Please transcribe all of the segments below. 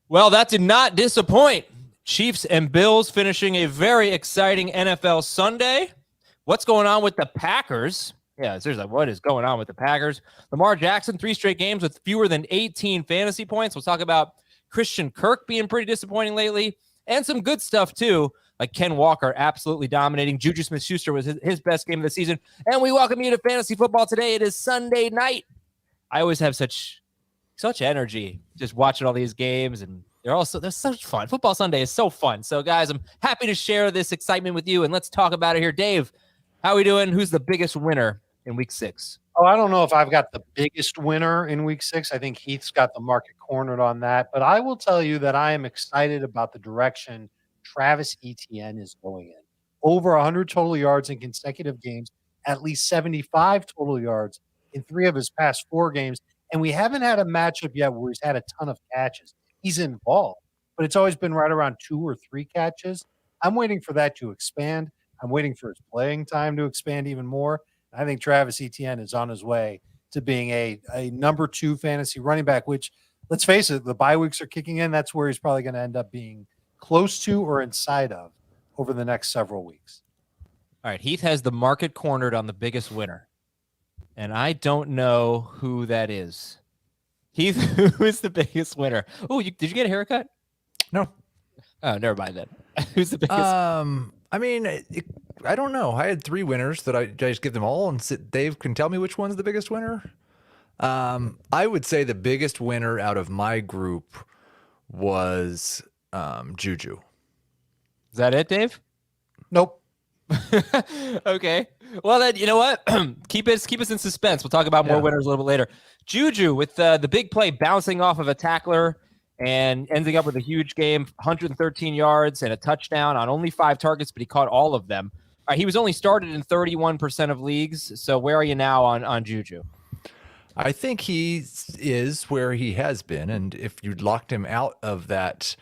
Well, that did not disappoint. Chiefs and Bills finishing a very exciting NFL Sunday. What's going on with the Packers? Yeah, seriously, what is going on with the Packers? Lamar Jackson, 3 straight games with fewer than 18 fantasy points. We'll talk about Christian Kirk being pretty disappointing lately, and some good stuff too, like Ken Walker absolutely dominating. Juju Smith-Schuster was his best game of the season. And we welcome you to Fantasy Football today. It is Sunday night. I always have such energy just watching all these games, and they're so fun. Football Sunday is so fun. So, guys, I'm happy to share this excitement with you, and let's talk about it here. Dave, how are we doing? Who's the biggest winner in Week 6? Oh, I don't know if I've got the biggest winner in Week 6. I think Heath's got the market cornered on that. But I will tell you that I am excited about the direction Travis Etienne is going in. Over 100 total yards in consecutive games, at least 75 total yards in 3 of his past 4 games. And we haven't had a matchup yet where he's had a ton of catches. He's involved, but it's always been right around 2 or 3 catches. I'm waiting for that to expand. I'm waiting for his playing time to expand even more. I think Travis Etienne is on his way to being a number 2 fantasy running back, which, let's face it, the bye weeks are kicking in. That's where he's probably going to end up being close to or inside of over the next several weeks. All right, Heath has the market cornered on the biggest winner, and I don't know who that is. Heath, who is the biggest winner? Oh, did you get a haircut? No. Oh, never mind then. Who's the biggest? I mean, I don't know. I had 3 winners that I just give them all, and Dave can tell me which one's the biggest winner. I would say the biggest winner out of my group was Juju. Is that it, Dave? Nope. Okay. Well, then, you know what? keep us in suspense. We'll talk about more winners a little bit later. Juju with the big play bouncing off of a tackler and ending up with a huge game, 113 yards and a touchdown on only 5 targets, but he caught all of them. He was only started in 31% of leagues. So where are you now on Juju? I think he is where he has been. And if you locked him out of that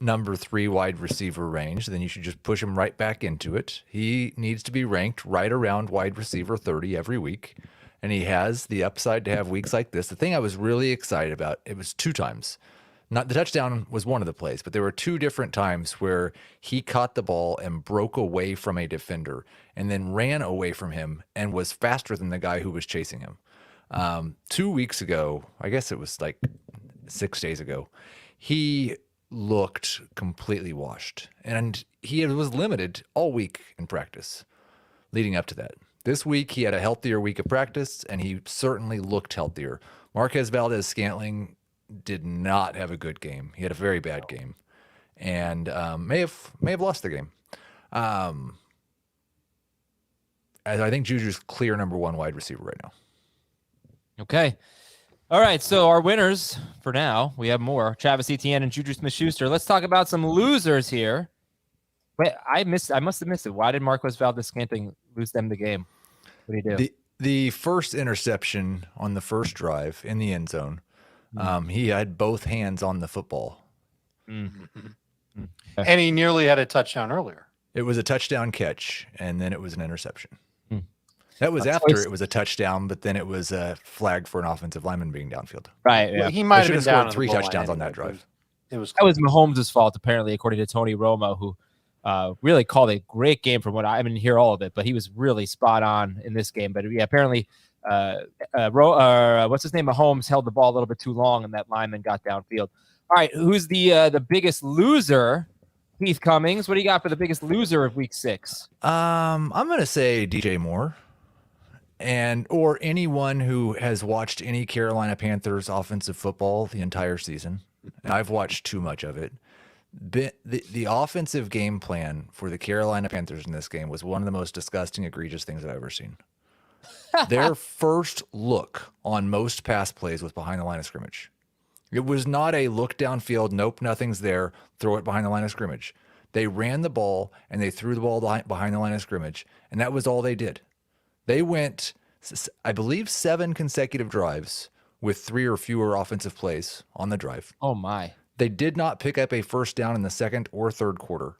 number 3 wide receiver range, then you should just push him right back into it. He needs to be ranked right around wide receiver 30 every week. And he has the upside to have weeks like this. The thing I was really excited about, it was 2 times. Not the touchdown was one of the plays, but there were 2 different times where he caught the ball and broke away from a defender and then ran away from him and was faster than the guy who was chasing him. 2 weeks ago, I guess it was like 6 days ago, he looked completely washed, and he was limited all week in practice leading up to that. This week, he had a healthier week of practice, and he certainly looked healthier. Marquez Valdez-Scantling did not have a good game. He had a very bad game, and may have lost the game. I think Juju's clear number 1 wide receiver right now. Okay. All right, so our winners for now, we have more. Travis Etienne and Juju Smith-Schuster. Let's talk about some losers here. Wait, I must have missed it. Why did Marquez Valdez-Scantling lose them the game? What did he do? The first interception on the first drive in the end zone, he had both hands on the football. Mm-hmm. And he nearly had a touchdown earlier. It was a touchdown catch, and then it was an interception. That was after it was a touchdown, but then it was a flag for an offensive lineman being downfield. Right. Yeah. Well, he might have been down scored 3 touchdowns on that drive. It was that was Mahomes' fault, apparently, according to Tony Romo, who really called a great game from what I didn't hear all of it, but he was really spot on in this game. But yeah, apparently, what's his name? Mahomes held the ball a little bit too long, and that lineman got downfield. All right, who's the biggest loser? Heath Cummings. What do you got for the biggest loser of Week 6? I'm gonna say DJ Moore. Or anyone who has watched any Carolina Panthers offensive football the entire season. And I've watched too much of it. The offensive game plan for the Carolina Panthers in this game was one of the most disgusting, egregious things I've ever seen. Their first look on most pass plays was behind the line of scrimmage. It was not a look downfield, nope, nothing's there, throw it behind the line of scrimmage. They ran the ball and they threw the ball behind the line of scrimmage, and that was all they did. They went, I believe, 7 consecutive drives with 3 or fewer offensive plays on the drive. Oh, my. They did not pick up a first down in the second or third quarter.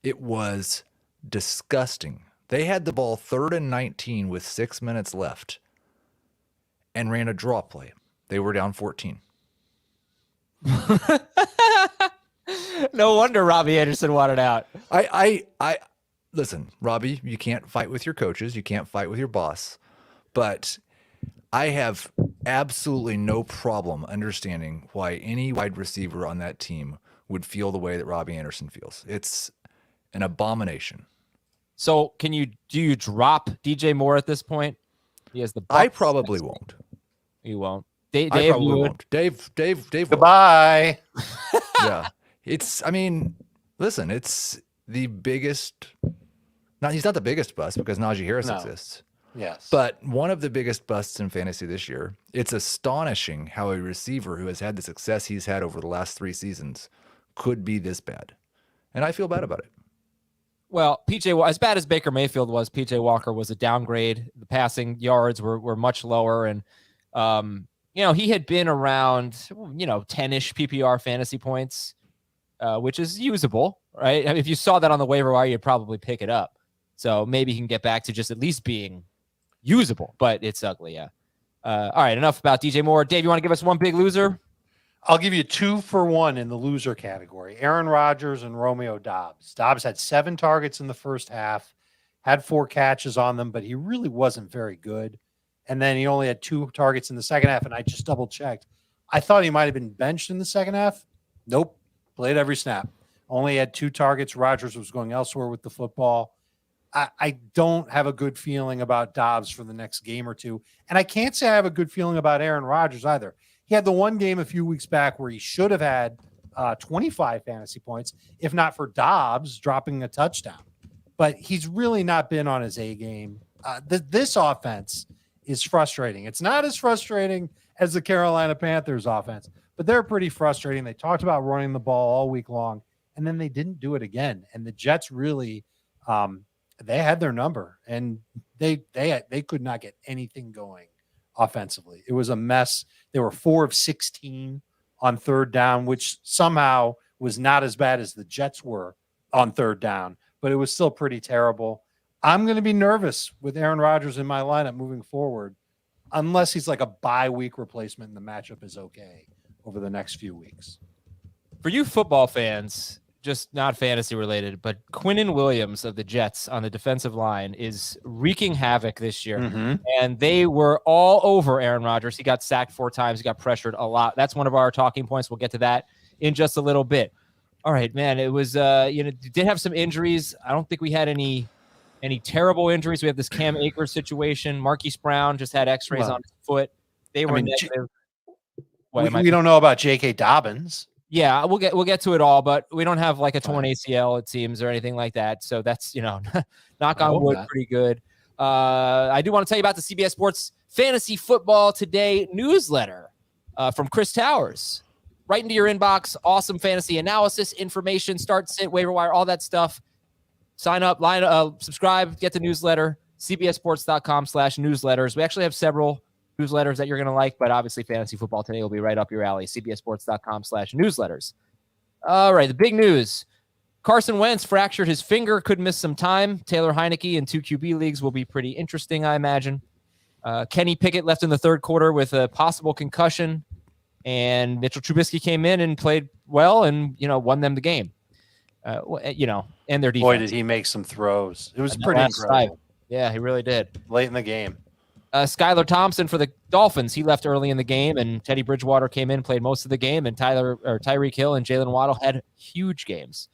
It was disgusting. They had the ball 3rd and 19 with 6 minutes left and ran a draw play. They were down 14. No wonder Robbie Anderson wanted out. I listen, Robbie, you can't fight with your coaches. You can't fight with your boss. But I have absolutely no problem understanding why any wide receiver on that team would feel the way that Robbie Anderson feels. It's an abomination. So do you drop DJ Moore at this point? He has the Bucs. I probably won't. You won't. Dave, I probably you would? won't. Dave. Goodbye. Yeah. I mean, listen, it's the biggest. He's not the biggest bust because Najee Harris exists. Yes. But one of the biggest busts in fantasy this year. It's astonishing how a receiver who has had the success he's had over the last 3 seasons could be this bad. And I feel bad about it. Well, as bad as Baker Mayfield was, PJ Walker was a downgrade. The passing yards were much lower. And, he had been around, 10-ish PPR fantasy points, which is usable, right? I mean, if you saw that on the waiver wire, you'd probably pick it up. So maybe he can get back to just at least being usable, but it's ugly. Yeah. All right. Enough about DJ Moore. Dave, you want to give us one big loser? I'll give you 2 for 1 in the loser category. Aaron Rodgers and Romeo Doubs. Doubs had 7 targets in the first half, had 4 catches on them, but he really wasn't very good. And then he only had 2 targets in the second half, and I just double-checked. I thought he might have been benched in the second half. Nope. Played every snap. Only had 2 targets. Rodgers was going elsewhere with the football. I don't have a good feeling about Doubs for the next game or 2. And I can't say I have a good feeling about Aaron Rodgers either. He had the one game a few weeks back where he should have had 25 fantasy points, if not for Doubs dropping a touchdown. But he's really not been on his A game. This offense is frustrating. It's not as frustrating as the Carolina Panthers offense, but they're pretty frustrating. They talked about running the ball all week long, and then they didn't do it again. And the Jets really they had their number, and they could not get anything going offensively. It was a mess. They were 4 of 16 on third down, which somehow was not as bad as the Jets were on third down, but it was still pretty terrible. I'm going to be nervous with Aaron Rodgers in my lineup moving forward, unless he's like a bye week replacement and the matchup is okay over the next few weeks. For you football fans, just not fantasy related, but Quinnen Williams of the Jets on the defensive line is wreaking havoc this year. Mm-hmm. And they were all over Aaron Rodgers. He got sacked 4 times. He got pressured a lot. That's one of our talking points. We'll get to that in just a little bit. All right, man. It was, did have some injuries. I don't think we had any terrible injuries. We have this Cam Akers situation. Marquise Brown just had x-rays on his foot. They were negative. We don't know about J.K. Dobbins. Yeah, we'll get to it all, but we don't have like a torn ACL, it seems, or anything like that. So that's, knock on wood, pretty good. I do want to tell you about the CBS Sports Fantasy Football Today newsletter from Chris Towers. Right into your inbox. Awesome fantasy analysis, information, start, sit, waiver wire, all that stuff. Sign up, subscribe, get the newsletter, cbssports.com/newsletters. We actually have several newsletters that you're going to like, but obviously Fantasy Football Today will be right up your alley. cbssports.com/newsletters. All right, the big news. Carson Wentz fractured his finger, could miss some time. Taylor Heineke in 2 QB leagues will be pretty interesting, I imagine. Kenny Pickett left in the third quarter with a possible concussion, and Mitchell Trubisky came in and played well and, won them the game. And their defense. Boy, did he make some throws. It was pretty incredible. Yeah, he really did. Late in the game. Skylar Thompson for the Dolphins. He left early in the game, and Teddy Bridgewater came in, played most of the game, and Tyreek Hill and Jalen Waddle had huge games.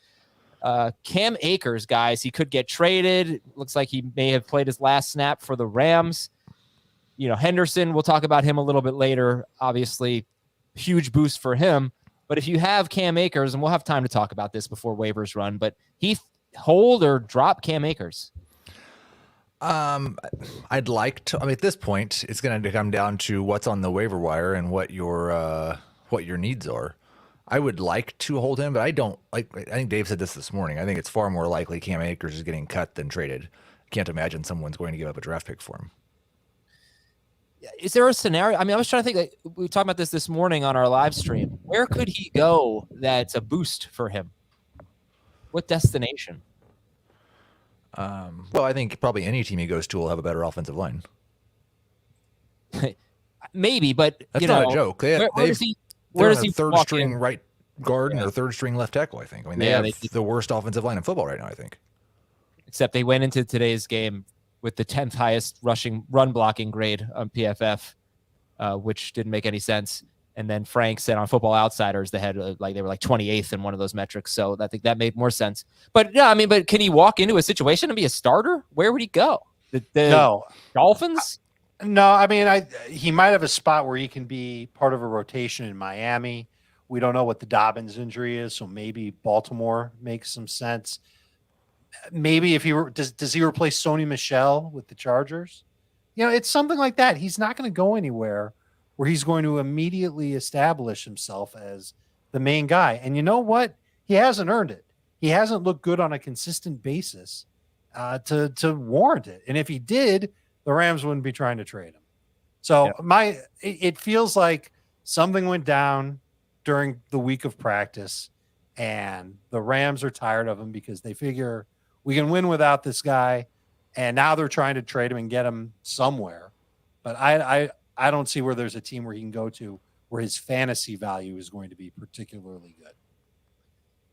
Cam Akers, guys, he could get traded. Looks like he may have played his last snap for the Rams. Henderson, we'll talk about him a little bit later. Obviously, huge boost for him. But if you have Cam Akers, and we'll have time to talk about this before waivers run, but hold or drop Cam Akers. I'd like to. At this point, it's going to come down to what's on the waiver wire and what your needs are. I would like to hold him, but I don't like. I think Dave said this morning. I think it's far more likely Cam Akers is getting cut than traded. Can't imagine someone's going to give up a draft pick for him. Is there a scenario? I was trying to think. We talked about this morning on our live stream. Where could he go that's a boost for him? What destination? Well, I think probably any team he goes to will have a better offensive line. Maybe, but that's not a joke. Where They're does on a he third walk string in? right guard Yeah. or third string left tackle, I think. I mean, they Yeah, have they did. the worst offensive line in football right now, I think. Except they went into today's game with the 10th highest run blocking grade on PFF, which didn't make any sense. And then Frank said on Football Outsiders they had they were like 28th in one of those metrics. So I think that made more sense. But yeah, I mean, but can he walk into a situation and be a starter? Where would he go? The No. Dolphins? No, I mean, he might have a spot where he can be part of a rotation in Miami. We don't know what the Dobbins injury is, so maybe Baltimore makes some sense. Maybe if he were, does he replace Sony Michel with the Chargers? You know, it's something like that. He's not going to go anywhere where he's going to immediately establish himself as the main guy. And you know what? He hasn't earned it. He hasn't looked good on a consistent basis to warrant it. And if he did, the Rams wouldn't be trying to trade him. So it feels like something went down during the week of practice, and the Rams are tired of him because they figure we can win without this guy, and now they're trying to trade him and get him somewhere. But I don't see where there's a team where he can go to where his fantasy value is going to be particularly good.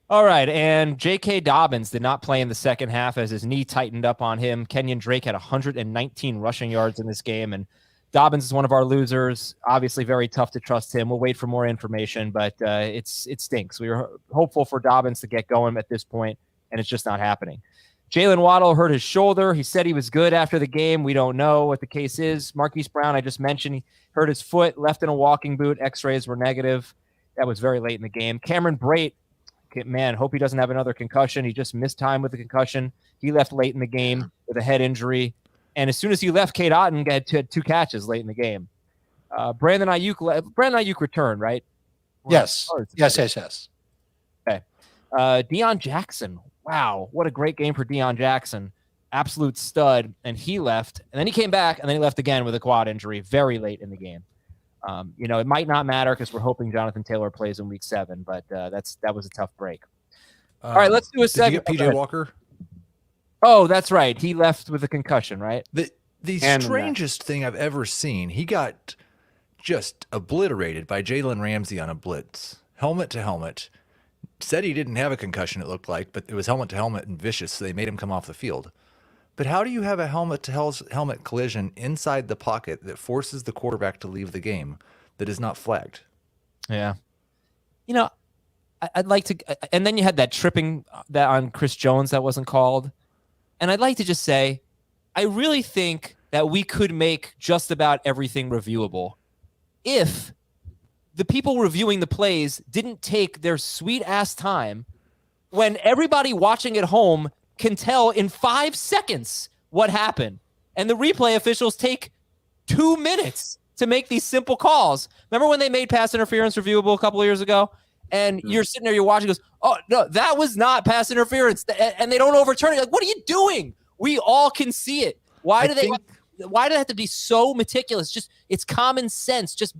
All right, and J.K. Dobbins did not play in the second half as his knee tightened up on him. Kenyon Drake had 119 rushing yards in this game, and Dobbins is one of our losers. Obviously, very tough to trust him. We'll wait for more information, but it stinks. We were hopeful for Dobbins to get going at this point, and it's just not happening. Jalen Waddle hurt his shoulder. He said he was good after the game. We don't know what the case is. Marquise Brown, I just mentioned, he hurt his foot, left in a walking boot. X-rays were negative. That was very late in the game. Cameron Brate, man, hope he doesn't have another concussion. He just missed time with the concussion. He left late in the game with a head injury. And as soon as he left, Kate Otten had two catches late in the game. Brandon Ayuk returned, right? Yes. Yes. Okay. Deion Jackson. Wow, what a great game for Deion Jackson. Absolute stud. And he left. And then he came back, and then he left again with a quad injury very late in the game. It might not matter because we're hoping Jonathan Taylor plays in week 7, but that was a tough break. All right, let's do a segment. Did you get PJ Walker? Oh, that's right. He left with a concussion, right? The strangest thing I've ever seen, he got just obliterated by Jalen Ramsey on a blitz, helmet to helmet. Said he didn't have a concussion, it looked like, but it was helmet to helmet and vicious, so they made him come off the field. But how do you have a helmet to helmet collision inside the pocket that forces the quarterback to leave the game that is not flagged? Yeah. I'd like to, and then you had that tripping that on Chris Jones that wasn't called. And I'd like to just say, I really think that we could make just about everything reviewable if the people reviewing the plays didn't take their sweet ass time when everybody watching at home can tell in 5 seconds what happened. And the replay officials take 2 minutes to make these simple calls. Remember when they made pass interference reviewable a couple of years ago? And you're sitting there, you're watching, goes, oh, no, that was not pass interference. And they don't overturn it. Like, what are you doing? We all can see it. Why do they have to be so meticulous? Just, it's common sense. Just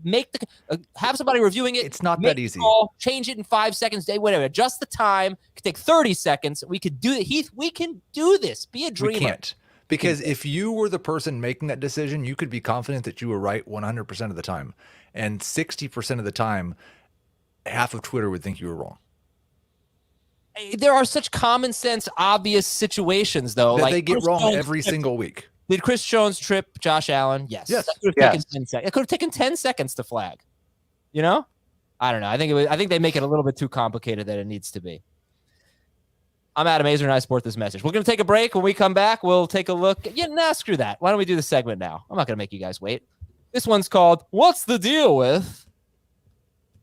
have somebody reviewing it. It's not that easy. Change it in 5 seconds, whatever. Adjust the time. It could take 30 seconds. We could do it. Heath, we can do this. Be a dreamer. We can't. Because if you were the person making that decision, you could be confident that you were right 100% of the time. And 60% of the time, half of Twitter would think you were wrong. There are such common sense, obvious situations, though. That they get wrong every single week. Did Chris Jones trip Josh Allen? Yes. That could have taken 10 seconds. It could have taken 10 seconds to flag. I don't know. I think they make it a little bit too complicated than it needs to be. I'm Adam Azer, and I support this message. We're going to take a break. When we come back, we'll take a look. Screw that. Why don't we do the segment now? I'm not going to make you guys wait. This one's called What's the Deal With?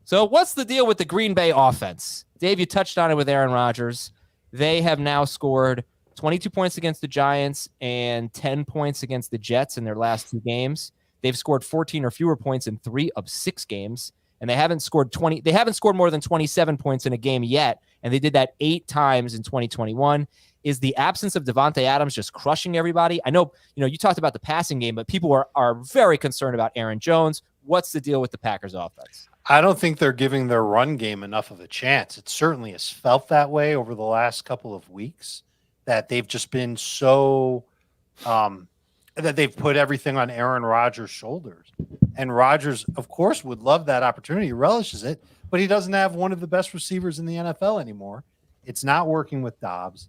So what's the deal with the Green Bay offense? Dave, you touched on it with Aaron Rodgers. They have now scored 22 points against the Giants and 10 points against the Jets in their last 2 games. They've scored 14 or fewer points in 3 of 6 games, and they haven't scored more than 27 points in a game yet, and they did that 8 times in 2021. Is the absence of Devontae Adams just crushing everybody? I know, you talked about the passing game, but people are very concerned about Aaron Jones. What's the deal with the Packers offense? I don't think they're giving their run game enough of a chance. It certainly has felt that way over the last couple of weeks, that they've just been so that they've put everything on Aaron Rodgers' shoulders. And Rodgers, of course, would love that opportunity. He relishes it, but he doesn't have one of the best receivers in the NFL anymore. It's not working with Dobbs.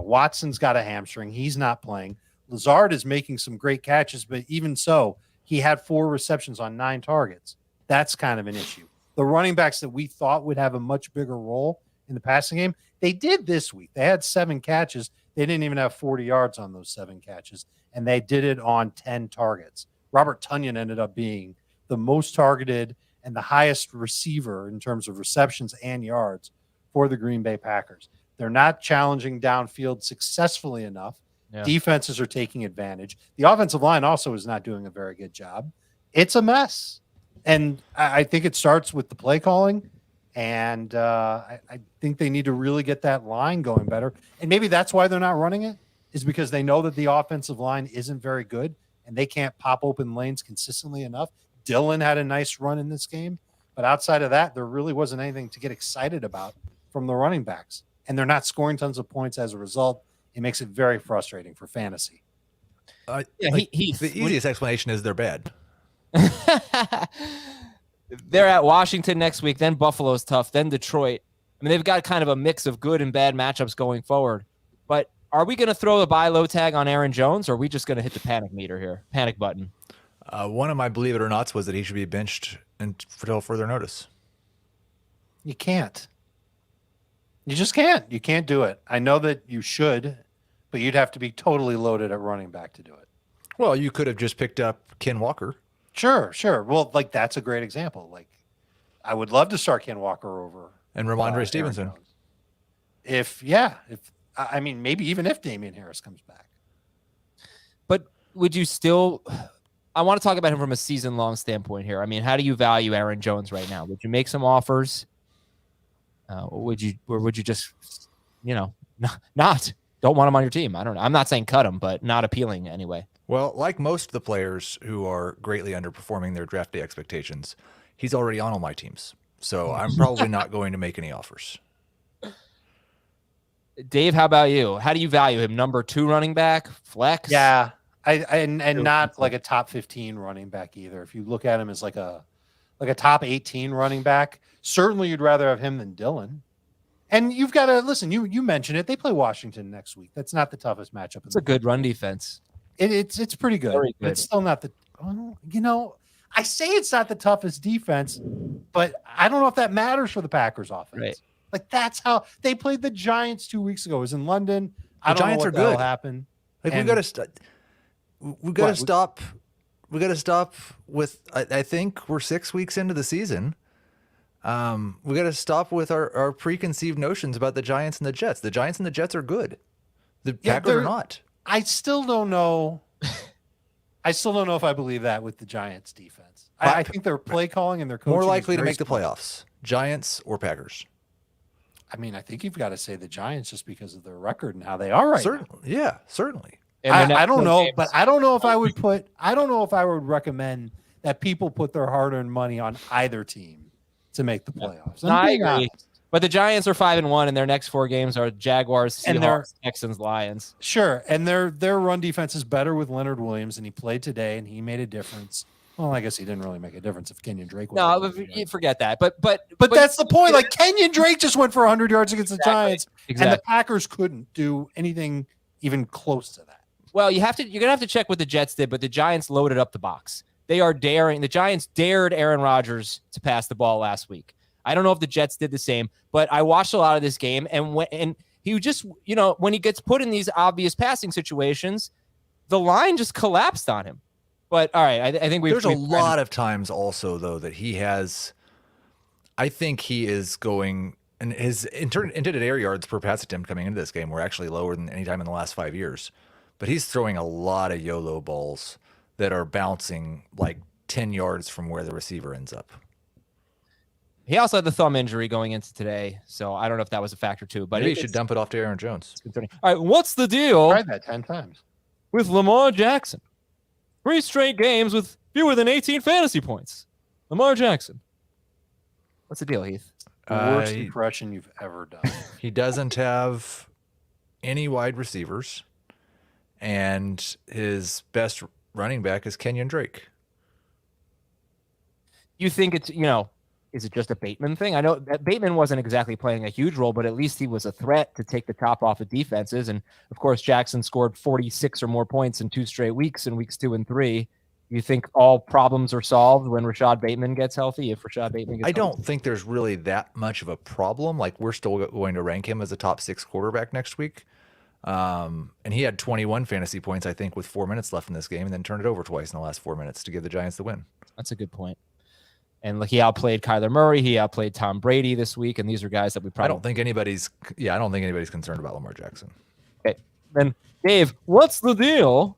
Watson's got a hamstring. He's not playing. Lazard is making some great catches, but even so, he had 4 receptions on 9 targets. That's kind of an issue. The running backs that we thought would have a much bigger role in the passing game, they did this week. They had 7 catches. They didn't even have 40 yards on those 7 catches, and they did it on 10 targets. Robert Tonyan ended up being the most targeted and the highest receiver in terms of receptions and yards for the Green Bay Packers. They're not challenging downfield successfully enough. Yeah. Defenses are taking advantage. The offensive line also is not doing a very good job. It's a mess. And I think it starts with the play calling. And I think they need to really get that line going better. And maybe that's why they're not running it, is because they know that the offensive line isn't very good and they can't pop open lanes consistently enough. Dillon had a nice run in this game. But outside of that, there really wasn't anything to get excited about from the running backs. And they're not scoring tons of points as a result. It makes it very frustrating for fantasy. The easiest explanation is they're bad. They're at Washington next week, then Buffalo's tough, then Detroit. I mean, they've got kind of a mix of good and bad matchups going forward. But are we going to throw the buy low tag on Aaron Jones, or are we just going to hit the panic meter here, panic button? One of my believe it or nots was that he should be benched until further notice. You can't. You just can't. You can't do it. I know that you should, but you'd have to be totally loaded at running back to do it. Well, you could have just picked up Ken Walker. Sure. Well, like that's a great example. Like, I would love to start Ken Walker over and Ramondre Stevenson. I mean, maybe even if Damian Harris comes back. But would you still? I want to talk about him from a season-long standpoint here. I mean, how do you value Aaron Jones right now? Would you make some offers? Or would you just, not don't want him on your team? I don't know. I'm not saying cut him, but not appealing anyway. Well, like most of the players who are greatly underperforming their draft day expectations, he's already on all my teams. So I'm probably not going to make any offers. Dave, how about you? How do you value him? Number 2 running back, flex? Yeah, and not like a top 15 running back either. If you look at him as like a top 18 running back, certainly you'd rather have him than Dillon. And you've got to listen. You mentioned it. They play Washington next week. That's not the toughest matchup. It's a good run defense. It's pretty good. Very good. It's still not the. I say it's not the toughest defense, but I don't know if that matters for the Packers offense. Right. Like that's how they played the Giants 2 weeks ago. It was in London. The Giants are good. Happened. Like we got to stop. We got to stop with. I think we're 6 weeks into the season. We got to stop with our preconceived notions about the Giants and the Jets. The Giants and the Jets are good. The Packers are not. I still don't know. If I believe that with the Giants defense. I think their play calling and their coaching more likely to very make the playoffs. Giants or Packers. I mean, I think you've got to say the Giants just because of their record and how they are right now. Yeah, certainly. I don't know, but I don't know if I would recommend that people put their hard-earned money on either team to make the playoffs. No, I agree. Honest. But the Giants are 5-1, and their next 4 games are Jaguars, Seahawks, Texans, Lions. Sure, and their run defense is better with Leonard Williams, and he played today, and he made a difference. Well, I guess he didn't really make a difference if Kenyon Drake. No, you forget that. But that's the point. Like Kenyon Drake just went for 100 yards against the Giants, and the Packers couldn't do anything even close to that. Well, you're gonna have to check what the Jets did, but the Giants loaded up the box. The Giants dared Aaron Rodgers to pass the ball last week. I don't know if the Jets did the same, but I watched a lot of this game, and he just, when he gets put in these obvious passing situations, the line just collapsed on him. But all right, I think there's a lot of times also though that he has. I think he is going, and his intended air yards per pass attempt coming into this game were actually lower than any time in the last 5 years. But he's throwing a lot of YOLO balls that are bouncing like 10 yards from where the receiver ends up. He also had the thumb injury going into today, so I don't know if that was a factor too. But maybe he should dump it off to Aaron Jones. All right, what's the deal? Tried that 10 times with Lamar Jackson. 3 straight games with fewer than 18 fantasy points. Lamar Jackson. What's the deal, Heath? The worst impression you've ever done. He doesn't have any wide receivers, and his best running back is Kenyon Drake. You think it's, is it just a Bateman thing? I know that Bateman wasn't exactly playing a huge role, but at least he was a threat to take the top off of defenses. And of course, Jackson scored 46 or more points in 2 straight weeks in weeks 2 and 3. You think all problems are solved when Rashad Bateman gets healthy? If Rashad Bateman gets I healthy? don't think there's really that much of a problem. Like, we're still going to rank him as a top 6 quarterback next week. And he had 21 fantasy points, I think, with 4 minutes left in this game, and then turned it over twice in the last 4 minutes to give the Giants the win. That's a good point. And he outplayed Kyler Murray. He outplayed Tom Brady this week. And these are guys that we probably I don't think anybody's concerned about Lamar Jackson. Okay. Then, Dave, what's the deal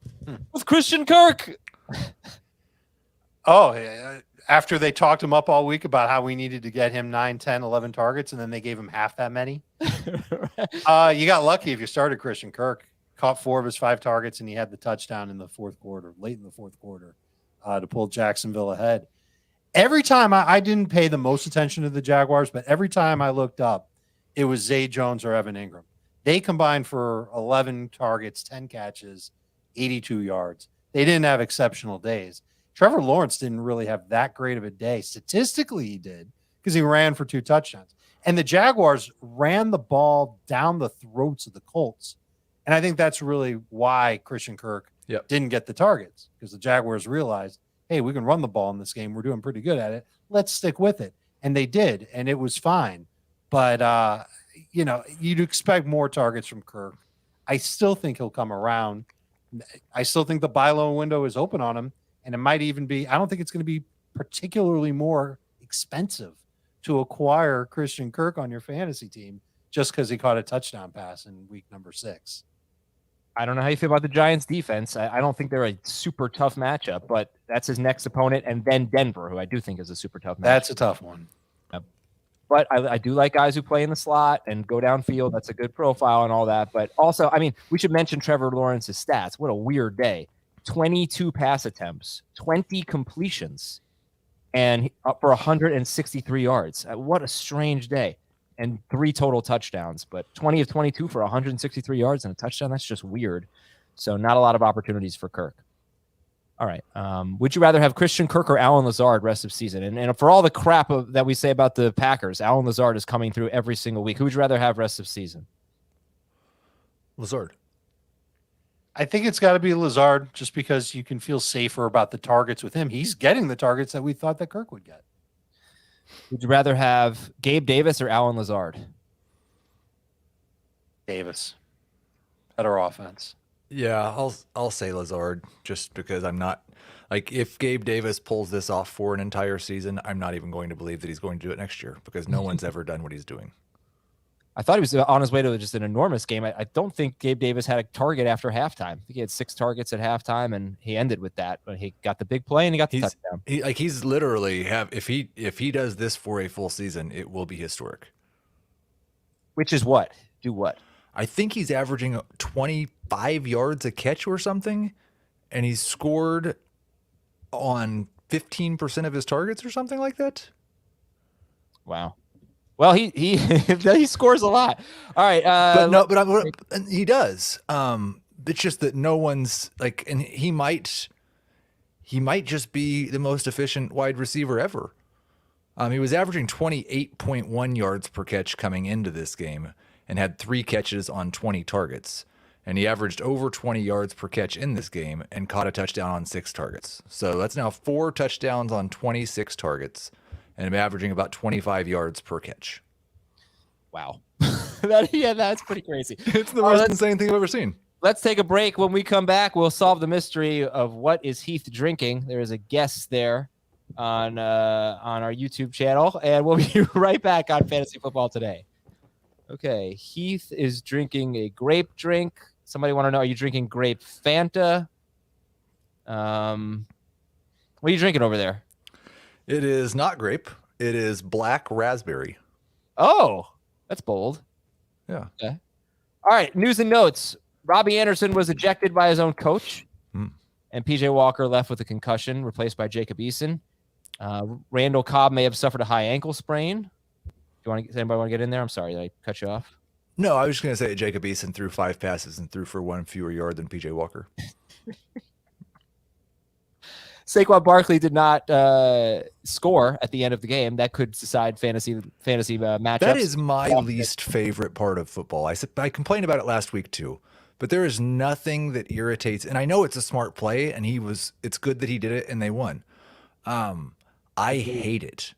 with Christian Kirk? After they talked him up all week about how we needed to get him 9, 10, 11 targets, and then they gave him half that many. You got lucky if you started Christian Kirk. Caught 4 of his 5 targets, and he had the touchdown in the fourth quarter, late in the fourth quarter, to pull Jacksonville ahead. Every time I didn't pay the most attention to the Jaguars, but every time I looked up, it was Zay Jones or Evan Ingram. They combined for 11 targets, 10 catches, 82 yards. They didn't have exceptional days. Trevor Lawrence didn't really have that great of a day. Statistically, he did because he ran for 2 touchdowns. And the Jaguars ran the ball down the throats of the Colts. And I think that's really why Christian Kirk didn't get the targets, because the Jaguars realized, hey, we can run the ball in this game. We're doing pretty good at it. Let's stick with it. And they did, and it was fine. But, you'd expect more targets from Kirk. I still think he'll come around. I still think the buy low window is open on him, and it might even be – I don't think it's going to be particularly more expensive to acquire Christian Kirk on your fantasy team just because he caught a touchdown pass in week number 6. I don't know how you feel about the Giants defense. I don't think they're a super tough matchup, but that's his next opponent, and then Denver, who I do think is a super tough matchup. That's a tough one. But I do like guys who play in the slot and go downfield. That's a good profile and all that. But also, we should mention Trevor Lawrence's stats. What a weird day. 22 pass attempts, 20 completions, and up for 163 yards. What a strange day. And 3 total touchdowns, but 20 of 22 for 163 yards and a touchdown. That's just weird. So not a lot of opportunities for Kirk. All right. Would you rather have Christian Kirk or Allen Lazard rest of season? And for all the crap that we say about the Packers, Allen Lazard is coming through every single week. Who would you rather have rest of season? Lazard. I think it's got to be Lazard, just because you can feel safer about the targets with him. He's getting the targets that we thought that Kirk would get. Would you rather have Gabe Davis or Allen Lazard? Davis. Better offense. Yeah, I'll say Lazard, just because I'm not if Gabe Davis pulls this off for an entire season, I'm not even going to believe that he's going to do it next year, because no one's ever done what he's doing. I thought he was on his way to just an enormous game. I don't think Gabe Davis had a target after halftime. I think he had 6 targets at halftime, and he ended with that. But he got the big play and he got the touchdown. He's literally if he does this for a full season, it will be historic. Which is what? Do what? I think he's averaging 25 yards a catch or something, and he's scored on 15% of his targets or something like that. Wow. Well, he he scores a lot. All right, but he does. It's just that no one's and he might just be the most efficient wide receiver ever. He was averaging 28.1 yards per catch coming into this game and had 3 catches on 20 targets. And he averaged over 20 yards per catch in this game and caught a touchdown on 6 targets. So that's now 4 touchdowns on 26 targets. And I'm averaging about 25 yards per catch. Wow. That's pretty crazy. It's the most insane thing I've ever seen. Let's take a break. When we come back, we'll solve the mystery of what is Heath drinking. There is a guest there on our YouTube channel, and we'll be right back on Fantasy Football Today. Okay, Heath is drinking a grape drink. Somebody want to know, are you drinking grape Fanta? What are you drinking over there? It is not grape. It is black raspberry. Oh, that's bold. Yeah. Okay. All right, news and notes. Robbie Anderson was ejected by his own coach, and PJ Walker left with a concussion, replaced by Jacob Eason. Randall Cobb may have suffered a high ankle sprain. Does anybody want to get in there? I'm sorry, did I cut you off? No, I was just going to say Jacob Eason threw 5 passes and threw for 1 fewer yard than PJ Walker. Saquon Barkley did not score at the end of the game. That could decide fantasy matchups. That is my least favorite part of football. I complained about it last week too, but there is nothing that irritates. And I know it's a smart play, and it's good that he did it, and they won. I hate it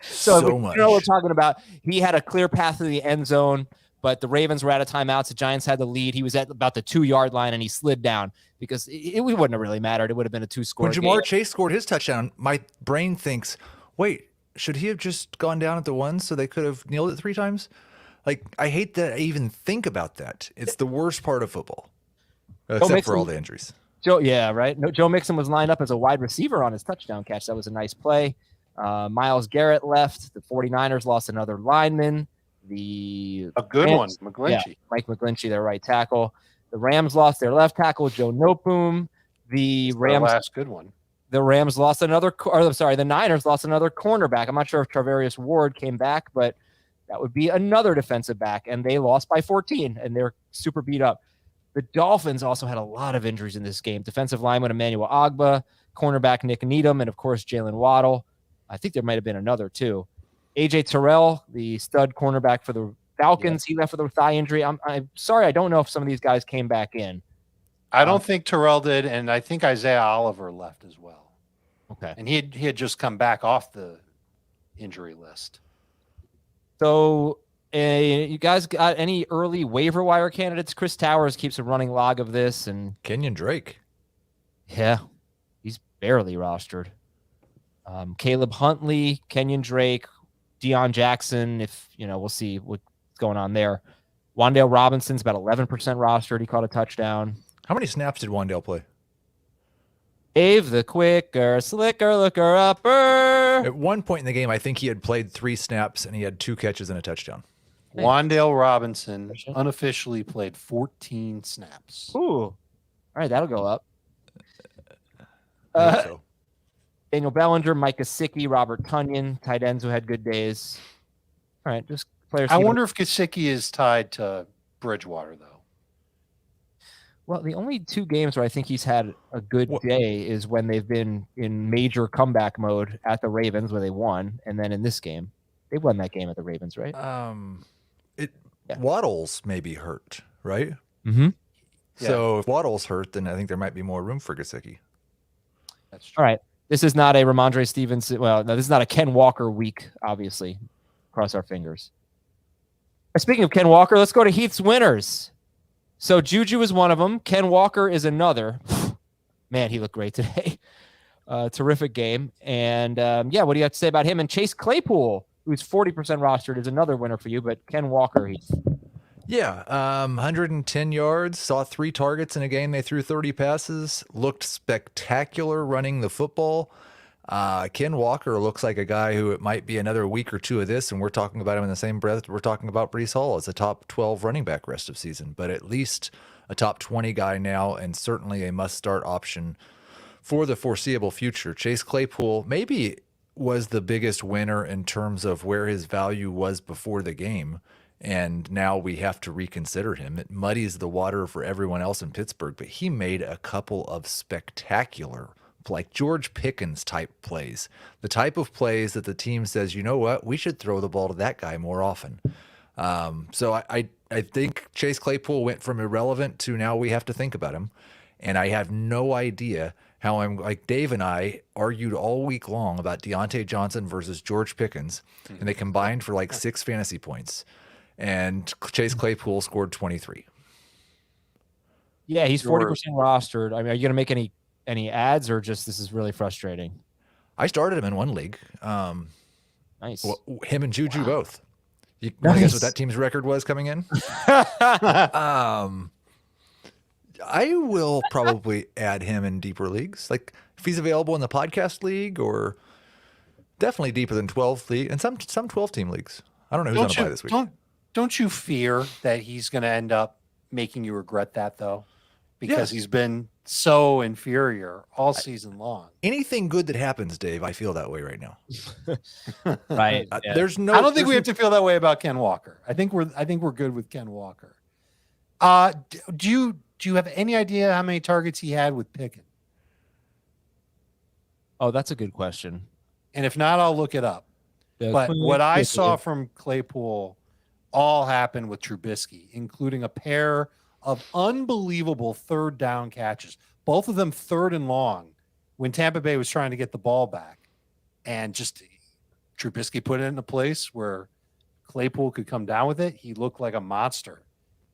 so much. We're talking about. He had a clear path to the end zone, but the Ravens were out of timeouts. The Giants had the lead. He was at about the 2-yard line, and he slid down because it wouldn't have really mattered. It would have been a 2-score game. When Jamar Chase scored his touchdown, my brain thinks, wait, should he have just gone down at the 1 so they could have kneeled it 3 times? Like, I hate that I even think about that. It's the worst part of football, except for all the injuries. Yeah, right. No, Joe Mixon was lined up as a wide receiver on his touchdown catch. That was a nice play. Myles Garrett left. The 49ers lost another lineman. A good one, McGlinchey. Yeah, Mike McGlinchey, their right tackle. The Rams lost their left tackle, Joe Noteboom. The last good one. The Niners lost another cornerback. I'm not sure if Travarius Ward came back, but that would be another defensive back, and they lost by 14, and they're super beat up. The Dolphins also had a lot of injuries in this game. Defensive lineman Emmanuel Ogbah, cornerback Nick Needham, and, of course, Jalen Waddle. I think there might have been another, too. A.J. Terrell, the stud cornerback for the Falcons, he left with a thigh injury. I'm sorry, I don't know if some of these guys came back in. I don't think Terrell did, and I think Isaiah Oliver left as well. Okay. And he had just come back off the injury list. So you guys got any early waiver wire candidates? Chris Towers keeps a running log of this. And Kenyon Drake. Yeah, he's barely rostered. Caleb Huntley, Kenyon Drake, Deion Jackson, we'll see what's going on there. Wan'Dale Robinson's about 11% rostered. He caught a touchdown. How many snaps did Wan'Dale play? Dave the quicker, slicker, looker, upper. At one point in the game, I think he had played 3 snaps and he had 2 catches and a touchdown. Wan'Dale Robinson unofficially played 14 snaps. Ooh. All right, that'll go up. So. Daniel Bellinger, Mike Gesicki, Robert Tonyan, tight ends who had good days. All right, just players. I wonder if Gesicki is tied to Bridgewater, though. Well, the only 2 games where I think he's had a good day is when they've been in major comeback mode at the Ravens, where they won, and then in this game. They won that game at the Ravens, right? Waddle's may be hurt, right? Mm-hmm. So if Waddle's hurt, then I think there might be more room for Gesicki. That's true. All right. This is not a Ramondre Stevenson. Well, no, this is not a Ken Walker week, obviously. Cross our fingers. Speaking of Ken Walker, let's go to Heath's winners. So Juju is one of them. Ken Walker is another. Man, he looked great today. Terrific game. And, what do you have to say about him? And Chase Claypool, who's 40% rostered, is another winner for you, but Ken Walker, Heath. Yeah, 110 yards, saw 3 targets in a game. They threw 30 passes, looked spectacular running the football. Ken Walker looks like a guy who it might be another week or 2 of this, and we're talking about him in the same breath. We're talking about Breece Hall as a top 12 running back rest of season, but at least a top 20 guy now, and certainly a must-start option for the foreseeable future. Chase Claypool maybe was the biggest winner in terms of where his value was before the game. And now we have to reconsider him. It muddies the water for everyone else in Pittsburgh, but he made a couple of spectacular, like George Pickens type plays, the type of plays that the team says, you know what, we should throw the ball to that guy more often. So I think Chase Claypool went from irrelevant to now we have to think about him. And I have no idea how I'm like Dave and I argued all week long about Deontay Johnson versus George Pickens, and they combined for like 6 fantasy points. And Chase Claypool scored 23. Yeah, he's 40% rostered. I mean, are you going to make any ads, or just this is really frustrating? I started him in 1 league. Nice. Well, him and Juju both. You Nice. want to guess what that team's record was coming in? I will probably add him in deeper leagues. Like if he's available in the podcast league, or definitely deeper than 12 league, and some 12-team leagues. I don't know who's going to buy this week. Don't you fear that he's going to end up making you regret that, though? Because he's been so inferior all season long. Anything good that happens, Dave, I feel that way right now. Right. Yeah. There's no. I don't think we have to feel that way about Ken Walker. I think we're good with Ken Walker. Do you have any idea how many targets he had with Pickett? Oh, that's a good question. And if not, I'll look it up. But what I saw from Claypool all happened with Trubisky, including a pair of unbelievable third down catches, both of them third and long, when Tampa Bay was trying to get the ball back. And just Trubisky put it in a place where Claypool could come down with it. He looked like a monster.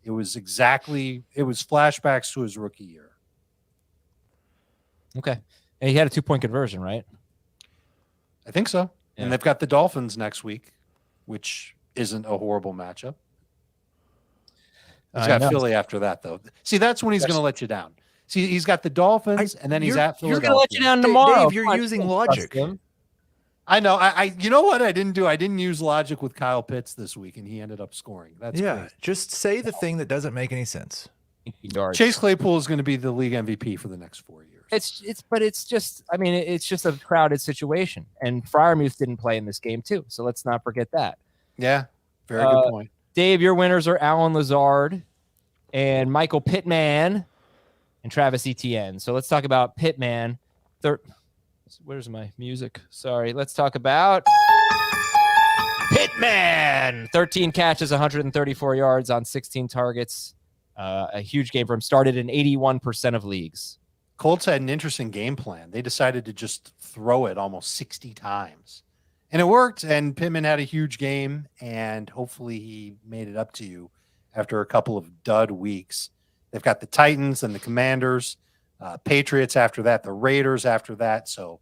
It was flashbacks to his rookie year. Okay. And he had a 2-point conversion, right? I think so. Yeah. And they've got the Dolphins next week, which isn't a horrible matchup. He's got Philly after that, though. See, that's when he's going to let you down. See, he's got the Dolphins, and then he's at Philadelphia. He's going to let you down tomorrow. Dave, you're using logic. I know. I you know what I didn't do? I didn't use logic with Kyle Pitts this week, and he ended up scoring. That's crazy. Just say the thing that doesn't make any sense. Chase Claypool is going to be the league MVP for the next 4 years. It's just a crowded situation, and Freiermuth didn't play in this game too, so let's not forget that. Yeah, very good point. Dave, your winners are Alan Lazard and Michael Pittman and Travis Etienne. So let's talk about Pittman. Where's my music? Sorry. Let's talk about Pittman. 13 catches, 134 yards on 16 targets. A huge game for him. Started in 81% of leagues. Colts had an interesting game plan. They decided to just throw it almost 60 times. And it worked, and Pittman had a huge game, and hopefully he made it up to you after a couple of dud weeks. They've got the Titans and the Commanders, Patriots after that, the Raiders after that. So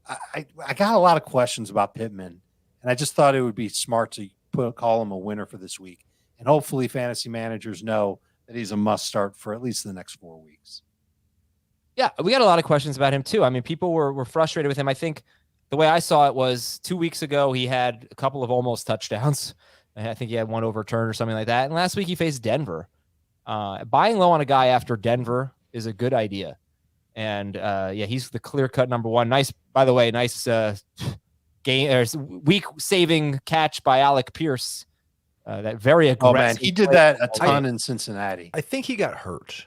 I got a lot of questions about Pittman, and I just thought it would be smart to call him a winner for this week. And hopefully fantasy managers know that he's a must-start for at least the next 4 weeks. Yeah, we got a lot of questions about him, too. I mean, people were frustrated with him. I think the way I saw it was 2 weeks ago, he had a couple of almost touchdowns. I think he had one overturned or something like that. And last week he faced Denver. Buying low on a guy after Denver is a good idea. And he's the clear-cut number one. Nice, by the way, nice week-saving catch by Alec Pierce. That very aggressive. Oh, man, he did that a ton in Cincinnati. I think he got hurt.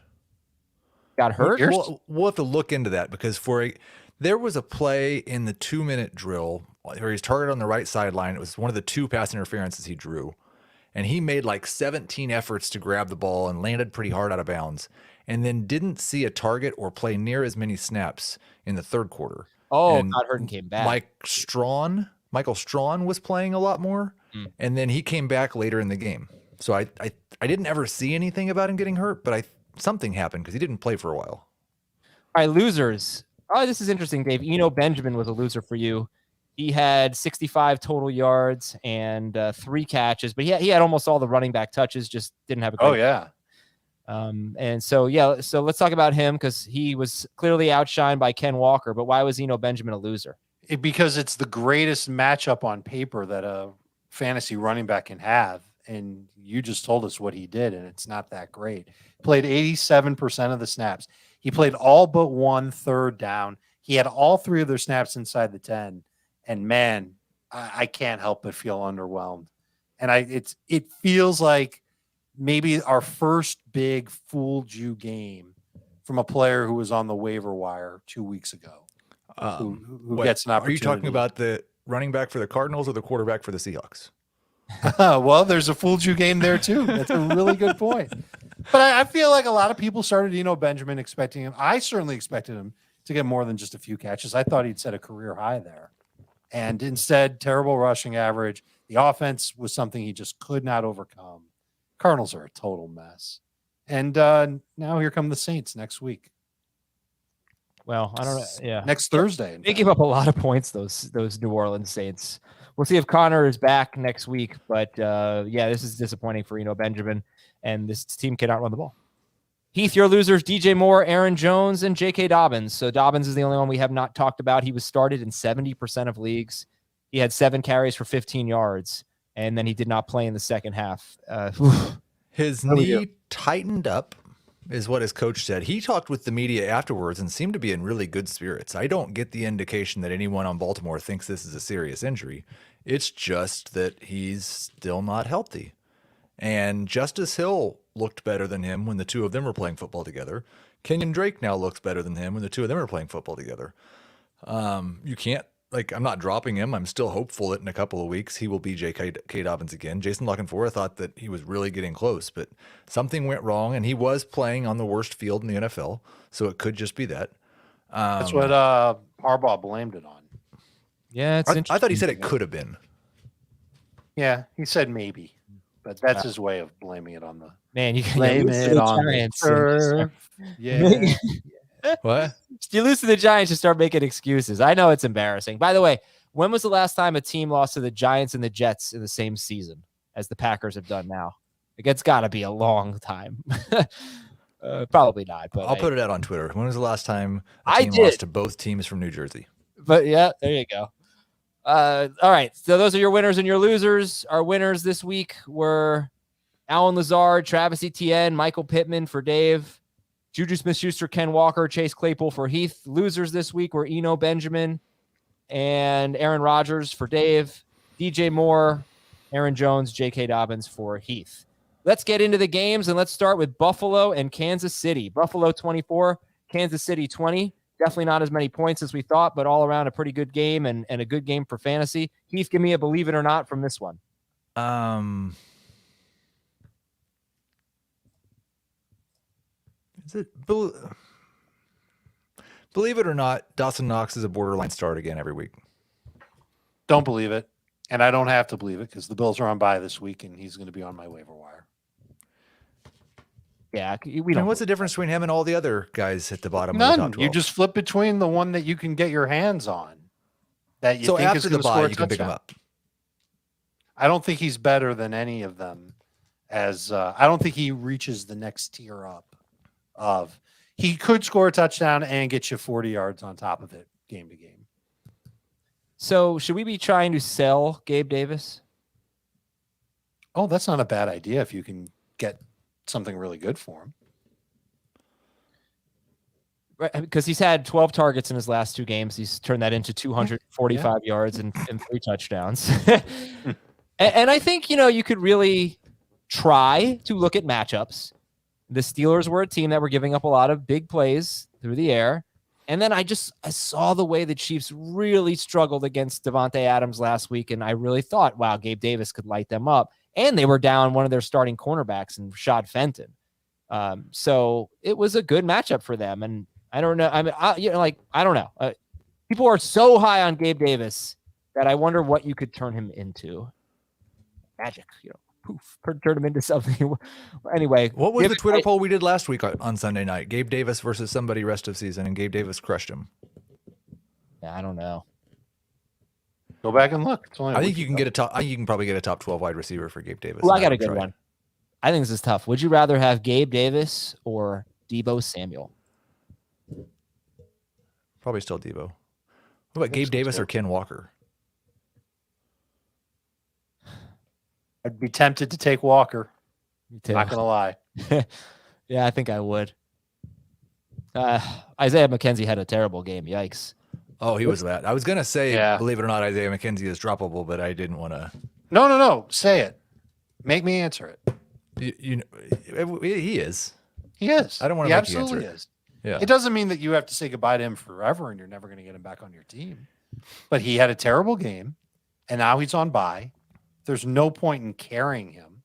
Got hurt? We'll have to look into that because there was a play in the 2-minute drill where he's targeted on the right sideline. It was one of the 2 pass interferences he drew. And he made like 17 efforts to grab the ball and landed pretty hard out of bounds. And then didn't see a target or play near as many snaps in the third quarter. Oh, and got hurt and came back. Michael Strawn was playing a lot more. And then he came back later in the game. So I didn't ever see anything about him getting hurt, but something happened because he didn't play for a while. All right, losers. Oh, this is interesting, Dave. Eno Benjamin was a loser for you. He had 65 total yards and 3 catches, but he had almost all the running back touches, just didn't have a great Oh, yeah. So let's talk about him because he was clearly outshined by Ken Walker, but why was Eno Benjamin a loser? Because it's the greatest matchup on paper that a fantasy running back can have, and you just told us what he did, and it's not that great. Played 87% of the snaps. He played all but 1 third down. He had all 3 of their snaps inside the 10. And man, I can't help but feel underwhelmed. And it feels like maybe our first big fooled you game from a player who was on the waiver wire 2 weeks ago. Who gets an opportunity. Are you talking about the running back for the Cardinals or the quarterback for the Seahawks? Well, there's a fooled you game there too. That's a really good point. But I feel like a lot of people started Eno Benjamin expecting him. I certainly expected him to get more than just a few catches. I thought he'd set a career high there. And instead, terrible rushing average. The offense was something he just could not overcome. Cardinals are a total mess. And now here come the Saints next week. Well, I don't know. Yeah. Next Thursday. They give up a lot of points, those New Orleans Saints. We'll see if Connor is back next week. But, this is disappointing for Eno Benjamin. And this team cannot run the ball. Heath, your losers, DJ Moore, Aaron Jones, and J.K. Dobbins. So Dobbins is the only one we have not talked about. He was started in 70% of leagues. He had 7 carries for 15 yards, and then he did not play in the second half. His knee tightened up is what his coach said. He talked with the media afterwards and seemed to be in really good spirits. I don't get the indication that anyone on Baltimore thinks this is a serious injury. It's just that he's still not healthy. And Justice Hill looked better than him when the two of them were playing football together. Kenyon Drake now looks better than him when the two of them are playing football together. You can't, I'm not dropping him. I'm still hopeful that in a couple of weeks he will be J.K. Dobbins again. Jason Lockenfora thought that he was really getting close, but something went wrong, and he was playing on the worst field in the NFL, so it could just be that. That's what Harbaugh blamed it on. Yeah, it's I thought he said it could have been. Yeah, he said maybe, but that's his way of blaming it on the man. You can blame lose to it the on Giants. the yeah. What? You lose to the Giants, you start making excuses. I know it's embarrassing. By the way, when was the last time a team lost to the Giants and the Jets in the same season as the Packers have done now? It's got to be a long time. Probably not. But I'll put it out on Twitter. When was the last time a I team did. lost to both teams from New Jersey? But yeah, there you go. All right. So those are your winners and your losers. Our winners this week were Alan Lazard, Travis Etienne, Michael Pittman for Dave, Juju Smith-Schuster, Ken Walker, Chase Claypool for Heath. Losers this week were Eno Benjamin and Aaron Rodgers for Dave, DJ Moore, Aaron Jones, J.K. Dobbins for Heath. Let's get into the games, and let's start with Buffalo and Kansas City. Buffalo 24, Kansas City 20. Definitely not as many points as we thought, but all around a pretty good game and a good game for fantasy. Heath, give me a believe it or not from this one. Is it believe it or not, Dawson Knox is a borderline start again every week. Don't believe it, and I don't have to believe it because the Bills are on bye this week, and he's going to be on my waiver wire. Yeah, we don't. What's the difference between him and all the other guys at the bottom None. of the top 12? You just flip between the one that you can get your hands on. That you so think after is the going to score bye, a you can pick him touchdown. up. I don't think he's better than any of them. I don't think he reaches the next tier up. He could score a touchdown and get you 40 yards on top of it game to game. So should we be trying to sell Gabe Davis? Oh, that's not a bad idea if you can get something really good for him. Right, because he's had 12 targets in his last two games. He's turned that into 245 yards and 3 touchdowns. and I think, you could really try to look at matchups. The Steelers were a team that were giving up a lot of big plays through the air. And then I saw the way the Chiefs really struggled against Devontae Adams last week. And I really thought, wow, Gabe Davis could light them up. And they were down one of their starting cornerbacks in Rashad Fenton. So it was a good matchup for them. And I don't know. I mean, I don't know. People are so high on Gabe Davis that I wonder what you could turn him into. Magic, poof, turn him into something. Anyway, what was the Twitter poll we did last week on Sunday night? Gabe Davis versus somebody rest of season, and Gabe Davis crushed him. Yeah, I don't know. Go back and look. I think you can you can probably get a top 12 wide receiver for Gabe Davis. Well, I got a good one. I think this is tough. Would you rather have Gabe Davis or Deebo Samuel? Probably still Deebo. What about Gabe Davis or Ken Walker? I'd be tempted to take Walker. Me too. Not going to lie. Yeah, I think I would. Isaiah McKenzie had a terrible game. Yikes. Oh, he was bad. I was going to say, Yeah. Believe it or not, Isaiah McKenzie is droppable, but I didn't want to. No. Say it. Make me answer it. He is. He is. I don't want He to make you answer absolutely it. is. Yeah. It doesn't mean that you have to say goodbye to him forever and you're never going to get him back on your team. But he had a terrible game, and now he's on bye. There's no point in carrying him.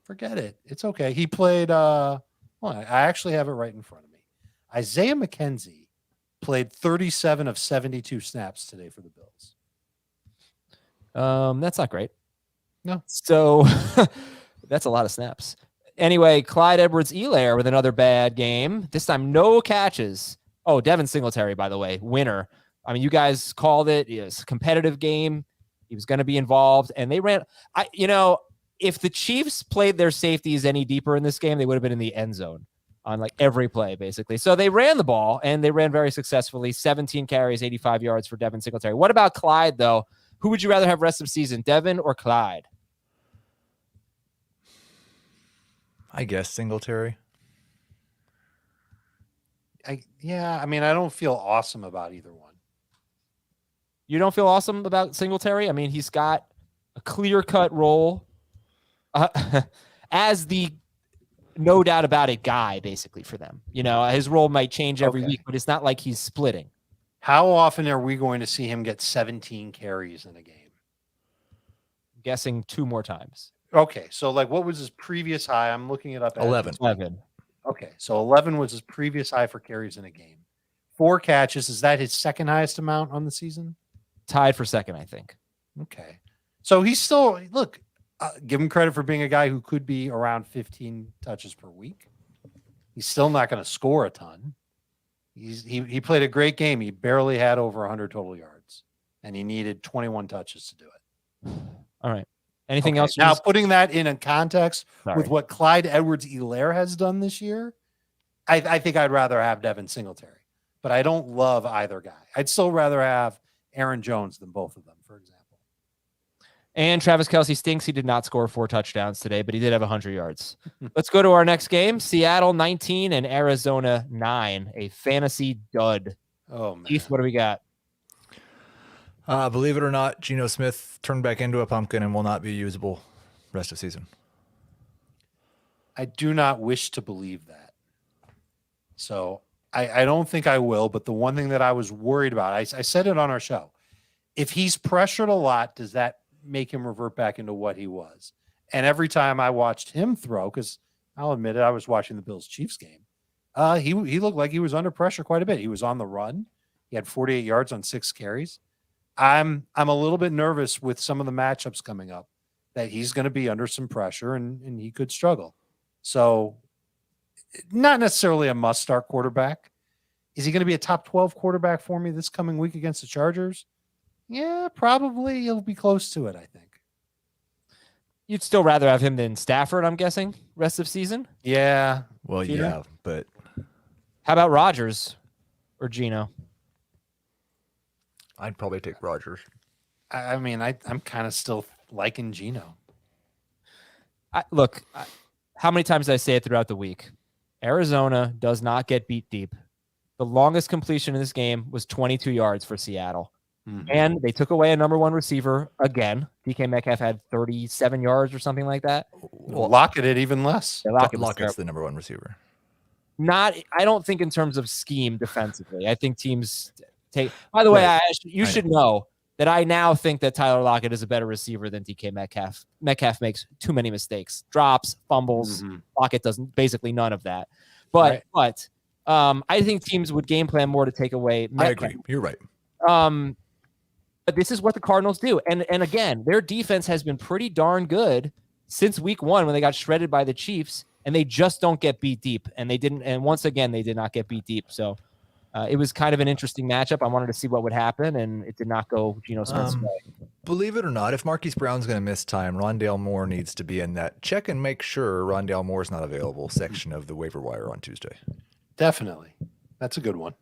Forget it. It's okay. He played I actually have it right in front of me. Isaiah McKenzie played 37 of 72 snaps today for the Bills. That's not great. No. So that's a lot of snaps. Anyway, Clyde Edwards-Helaire with another bad game. This time, no catches. Oh, Devin Singletary, by the way, winner. I mean, you guys called it. It was a competitive game. He was going to be involved, and they ran. If the Chiefs played their safeties any deeper in this game, they would have been in the end zone on like every play, basically. So they ran the ball, and they ran very successfully. 17 carries, 85 yards for Devin Singletary. What about Clyde, though? Who would you rather have rest of season, Devin or Clyde? I guess Singletary. I mean, I don't feel awesome about either one. You don't feel awesome about Singletary? I mean, he's got a clear-cut role as the no doubt about it guy, basically, for them. You know, his role might change every week, but it's not like he's splitting. How often are we going to see him get 17 carries in a game? I'm guessing 2 more times. Okay, so like what was his previous high? I'm looking it up. 11. Okay, so 11 was his previous high for carries in a game. 4 catches. Is that his second highest amount on the season? Tied for second, I think. Okay. So he's still, look, give him credit for being a guy who could be around 15 touches per week. He's still not going to score a ton. He played a great game. He barely had over 100 total yards, and he needed 21 touches to do it. All right. Anything else? Now, putting that in a context with what Clyde Edwards-Helaire has done this year, I think I'd rather have Devin Singletary, but I don't love either guy. I'd still rather have Aaron Jones than both of them, for example. And Travis Kelce stinks. He did not score 4 touchdowns today, but he did have 100 yards. Let's go to our next game. Seattle 19 and Arizona 9. A fantasy dud. Oh, man. Keith, what do we got? Believe it or not, Geno Smith turned back into a pumpkin and will not be usable rest of season. I do not wish to believe that. So I don't think I will, but the one thing that I was worried about, I said it on our show. If he's pressured a lot, does that make him revert back into what he was? And every time I watched him throw, because I'll admit it, I was watching the Bills-Chiefs game, he looked like he was under pressure quite a bit. He was on the run. He had 48 yards on 6 carries. I'm a little bit nervous with some of the matchups coming up that he's going to be under some pressure and he could struggle. So not necessarily a must-start quarterback. Is he going to be a top 12 quarterback for me this coming week against the Chargers? Yeah, probably. He'll be close to it, I think. You'd still rather have him than Stafford, I'm guessing, rest of season? Yeah. Well, yeah, but how about Rodgers or Geno? I'd probably take Rodgers. I mean, I'm kind of still liking Geno. Look, how many times did I say it throughout the week? Arizona does not get beat deep. The longest completion in this game was 22 yards for Seattle. Mm-hmm. And they took away a number 1 receiver again. DK Metcalf had 37 yards or something like that. Well, Lockett had even less. Yeah, Lockett's the number 1 receiver. I don't think in terms of scheme defensively. I think teams take. By the way, you should know that I now think that Tyler Lockett is a better receiver than DK Metcalf. Metcalf makes too many mistakes, drops, fumbles. Mm-hmm. Lockett doesn't, basically none of that. But I think teams would game plan more to take away Metcalf. I agree. You're right. But this is what the Cardinals do. And again, their defense has been pretty darn good since week 1 when they got shredded by the Chiefs, and they just don't get beat deep. And they didn't. And once again, they did not get beat deep. So it was kind of an interesting matchup. I wanted to see what would happen, and it did not go Geno Smith's way. Believe it or not, if Marquise Brown's going to miss time, Rondale Moore needs to be in that check and make sure Rondale Moore's not available section of the waiver wire on Tuesday. Definitely. That's a good one.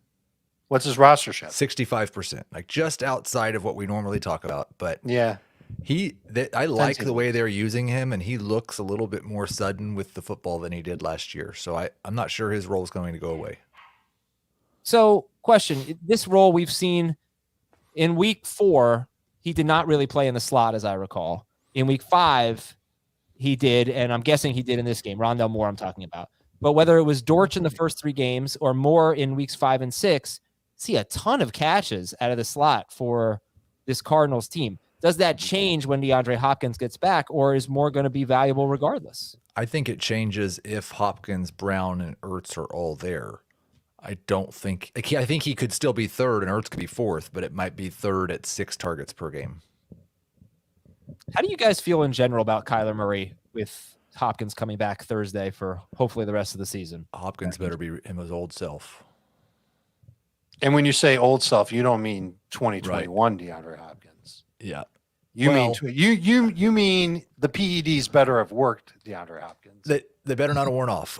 What's his roster share? 65%, like just outside of what we normally talk about. But yeah, I like the way they're using him, and he looks a little bit more sudden with the football than he did last year. So I'm not sure his role is going to go away. So, question: this role we've seen in week 4, he did not really play in the slot, as I recall. In week 5, he did, and I'm guessing he did in this game. Rondale Moore, I'm talking about. But whether it was Dortch in the first 3 games or Moore in weeks 5 and 6. See a ton of catches out of the slot for this Cardinals team. Does that change when DeAndre Hopkins gets back, or is Moore going to be valuable regardless? I think it changes if Hopkins, Brown, and Ertz are all there. I think he could still be 3rd and Ertz could be 4th, but it might be 3rd at 6 targets per game. How do you guys feel in general about Kyler Murray with Hopkins coming back Thursday for hopefully the rest of the season? Hopkins better be him his old self. And when you say old self, you don't mean 2021 DeAndre Hopkins. Yeah. You mean the PEDs better have worked, DeAndre Hopkins. They better not have worn off.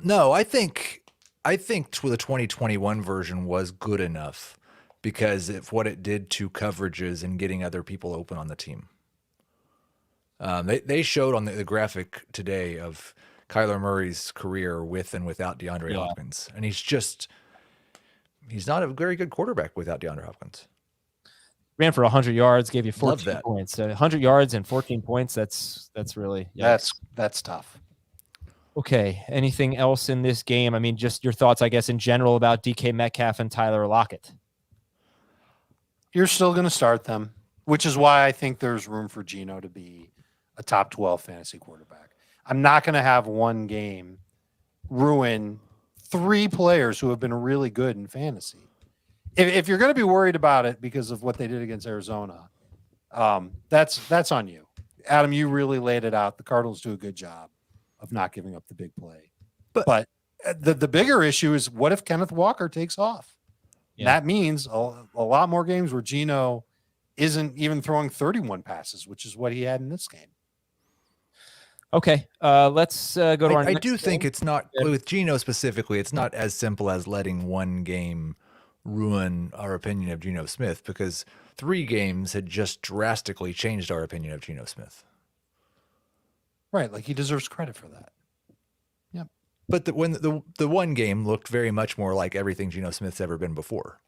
No, I think the 2021 version was good enough because of what it did to coverages and getting other people open on the team. They showed on the graphic today of Kyler Murray's career with and without DeAndre Hopkins, and he's not a very good quarterback without DeAndre Hopkins. Ran for 100 yards, gave you Love 14 that. points. 100 yards and 14 points. That's really yikes. That's tough. Okay. Anything else in this game? I mean, just your thoughts, I guess, in general about DK Metcalf and Tyler Lockett. You're still going to start them, which is why I think there's room for Geno to be a top 12 fantasy quarterback. I'm not going to have one game ruin 3 players who have been really good in fantasy. If you're going to be worried about it because of what they did against Arizona, that's on you. Adam, you really laid it out. The Cardinals do a good job of not giving up the big play. But the bigger issue is, what if Kenneth Walker takes off? Yeah. That means a lot more games where Geno isn't even throwing 31 passes, which is what he had in this game. Okay, let's go to our next I do think it's not, with Geno specifically, it's not as simple as letting one game ruin our opinion of Geno Smith, because 3 games had just drastically changed our opinion of Geno Smith. Right, like he deserves credit for that. Yep. But when the one game looked very much more like everything Geno Smith's ever been before.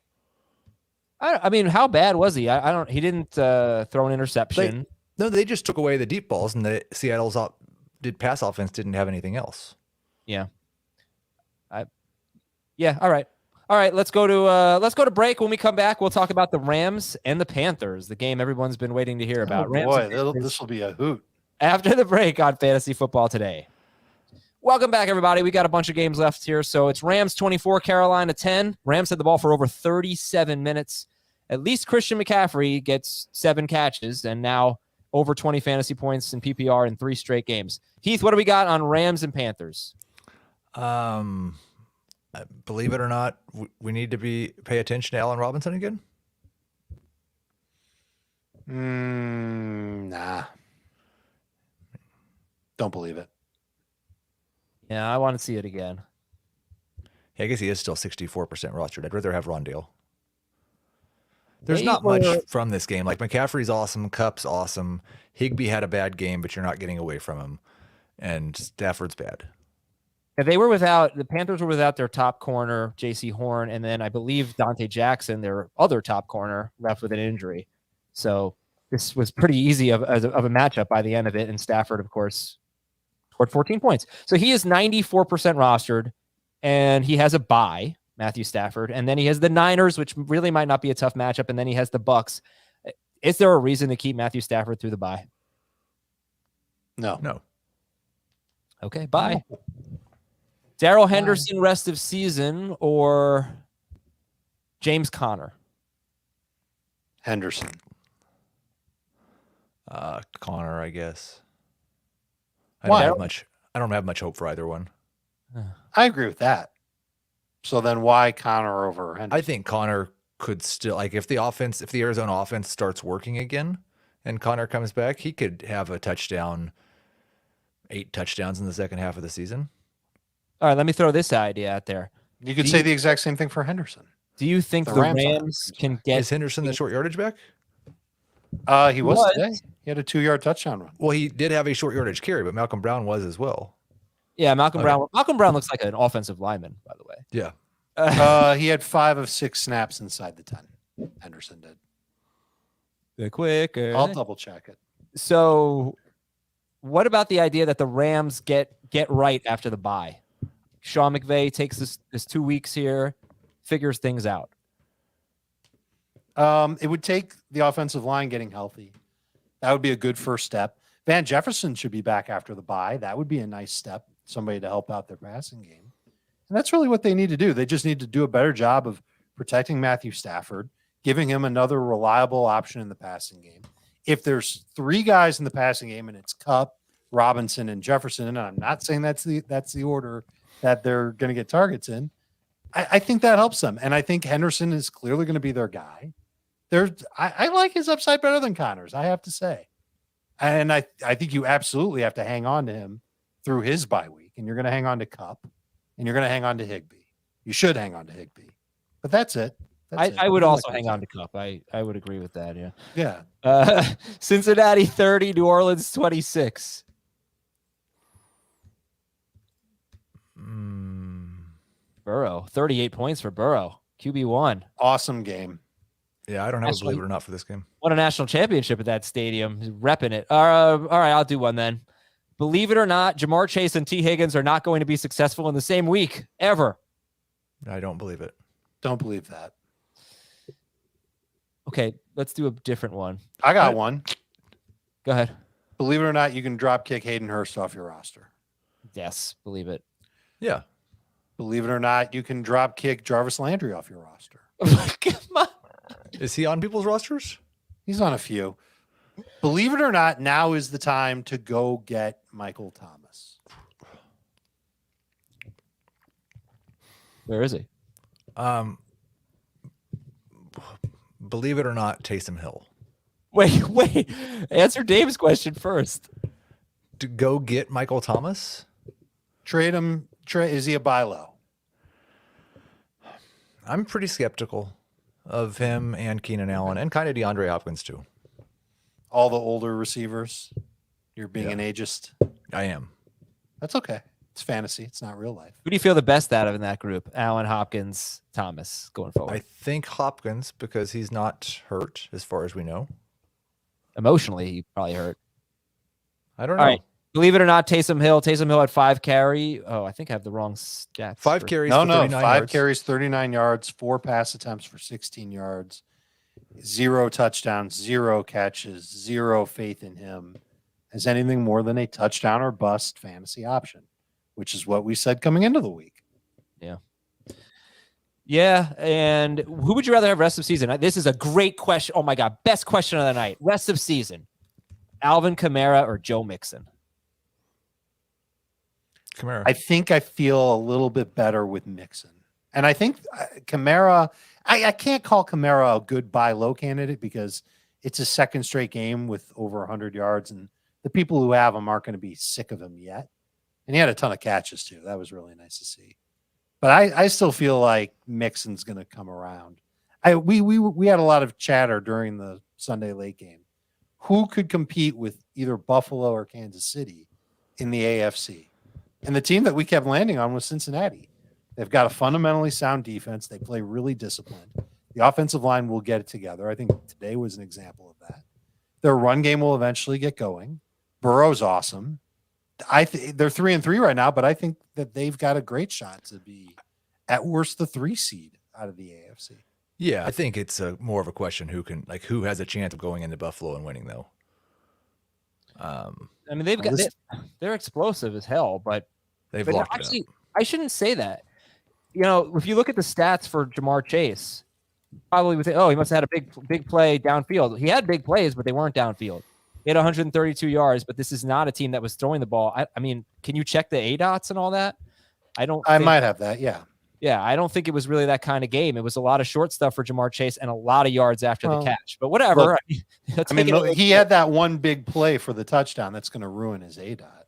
I mean, how bad was he? He didn't throw an interception. They just took away the deep balls, and the Seattle's pass offense didn't have anything else. Yeah. All right. Let's go to break. When we come back, we'll talk about the Rams and the Panthers, the game everyone's been waiting to hear about. Oh boy, this will be a hoot. After the break on Fantasy Football Today. Welcome back, everybody. We got a bunch of games left here. So it's Rams 24, Carolina 10. Rams had the ball for over 37 minutes. At least Christian McCaffrey gets 7 catches and now over 20 fantasy points in PPR in 3 straight games. Heath, what do we got on Rams and Panthers? Believe it or not, we need to pay attention to Allen Robinson again. Nah. Don't believe it. Yeah, I want to see it again. Yeah, I guess he is still 64% rostered. I'd rather have Rondale. There's not much from this game. Like, McCaffrey's awesome, Kupp's awesome. Higbee had a bad game, but you're not getting away from him. And Stafford's bad. If the Panthers were without their top corner, J.C. Horn, and then I believe Dante Jackson, their other top corner, left with an injury. So this was pretty easy of a matchup by the end of it. And Stafford, of course, scored 14 points. So he is 94% rostered, and he has a bye, Matthew Stafford. And then he has the Niners, which really might not be a tough matchup. And then he has the Bucks. Is there a reason to keep Matthew Stafford through the bye? No. Okay, bye. Darrell Henderson rest of season or James Conner? Henderson. Conner, I guess. I don't have much hope for either one. I agree with that. So then why Conner over Henderson? I think Conner could still, like, if the Arizona offense starts working again and Conner comes back, he could have a touchdown, 8 touchdowns in the second half of the season. All right, let me throw this idea out there. You could say the exact same thing for Henderson. Do you think the Rams can get... Is Henderson the short yardage back? He was today. He had a 2-yard touchdown run. Well, he did have a short yardage carry, but Malcolm Brown was as well. Yeah, Malcolm Brown. Malcolm Brown looks like an offensive lineman, by the way. Yeah. He had 5 of 6 snaps inside the 10. Henderson did. The quicker. I'll double check it. So what about the idea that the Rams get right after the bye? Sean McVay takes this 2 weeks here, figures things out. It would take the offensive line getting healthy. That would be a good first step. Van Jefferson should be back after the bye. That would be a nice step, somebody to help out their passing game. And that's really what they need to do. They just need to do a better job of protecting Matthew Stafford, giving him another reliable option in the passing game. If there's 3 guys in the passing game and it's Kupp, Robinson, and Jefferson, and I'm not saying that's the order that they're going to get targets in, I think that helps them. And I think Henderson is clearly going to be their guy. I like his upside better than Conner's, I have to say. And I think you absolutely have to hang on to him through his bye week. And you're going to hang on to Kupp, and you're going to hang on to Higbee. You should hang on to Higbee. But that's it. I would also hang on to Kupp. I would agree with that, yeah. Yeah. Cincinnati 30, New Orleans 26. Burrow, 38 points for Burrow. QB1. Awesome game. Yeah, I don't have a believe it or not for this game. Won a national championship at that stadium. He's repping it. All right, I'll do one then. Believe it or not, Jamar Chase and T. Higgins are not going to be successful in the same week, ever. I don't believe it. Don't believe that. Okay, let's do a different one. I got one. Go ahead. Believe it or not, you can drop kick Hayden Hurst off your roster. Yes, believe it. Yeah. Believe it or not, you can drop kick Jarvis Landry off your roster. Come on. Is he on people's rosters? He's on a few. Believe it or not, now is the time to go get Michael Thomas. Where is he? Believe it or not, Taysom Hill. Wait. Answer Dave's question first. To go get Michael Thomas? Trade him. Is he a buy low? I'm pretty skeptical of him and Keenan Allen and kind of DeAndre Hopkins too. All the older receivers. You're being an ageist. I am. That's okay. It's fantasy. It's not real life. Who do you feel the best out of in that group? Allen, Hopkins, Thomas going forward. I think Hopkins because he's not hurt as far as we know. Emotionally, he probably hurt. I don't know. All right. Believe it or not, Taysom Hill. Taysom Hill had 5 carry. Oh, I think I have the wrong stats. 5 carries. No, for 39 5 yards. carries, 39 yards, 4 pass attempts for 16 yards, 0 touchdowns, 0 catches, 0 faith in him as anything more than a touchdown or bust fantasy option, which is what we said coming into the week. Yeah. Yeah. And who would you rather have rest of season? This is a great question. Oh my God. Best question of the night. Rest of season. Alvin Kamara or Joe Mixon? Kamara. I think I feel a little bit better with Mixon. And I think Kamara, I can't call Kamara a good buy low candidate because it's a second straight game with over 100 yards. And the people who have him aren't going to be sick of him yet. And he had a ton of catches too. That was really nice to see. But I still feel like Mixon's going to come around. We had a lot of chatter during the Sunday late game. Who could compete with either Buffalo or Kansas City in the AFC? And the team that we kept landing on was Cincinnati. They've got a fundamentally sound defense. They play really disciplined. The offensive line will get it together. I think today was an example of that. Their run game will eventually get going. Burrow's awesome. They're 3-3 right now, but I think that they've got a great shot to be at worst the 3 seed out of the AFC. Yeah, I think it's more of a question who has a chance of going into Buffalo and winning though. I mean, they're explosive as hell, but They've locked it up. I shouldn't say that. You know, if you look at the stats for Jamar Chase, probably would say, oh, he must have had a big play downfield. He had big plays, but they weren't downfield. He had 132 yards, but this is not a team that was throwing the ball. I mean, can you check the ADOTs and all that? I might have that, yeah. Yeah, I don't think it was really that kind of game. It was a lot of short stuff for Jamar Chase and a lot of yards after the catch. But whatever. Look, he had that one big play for the touchdown that's going to ruin his ADOT.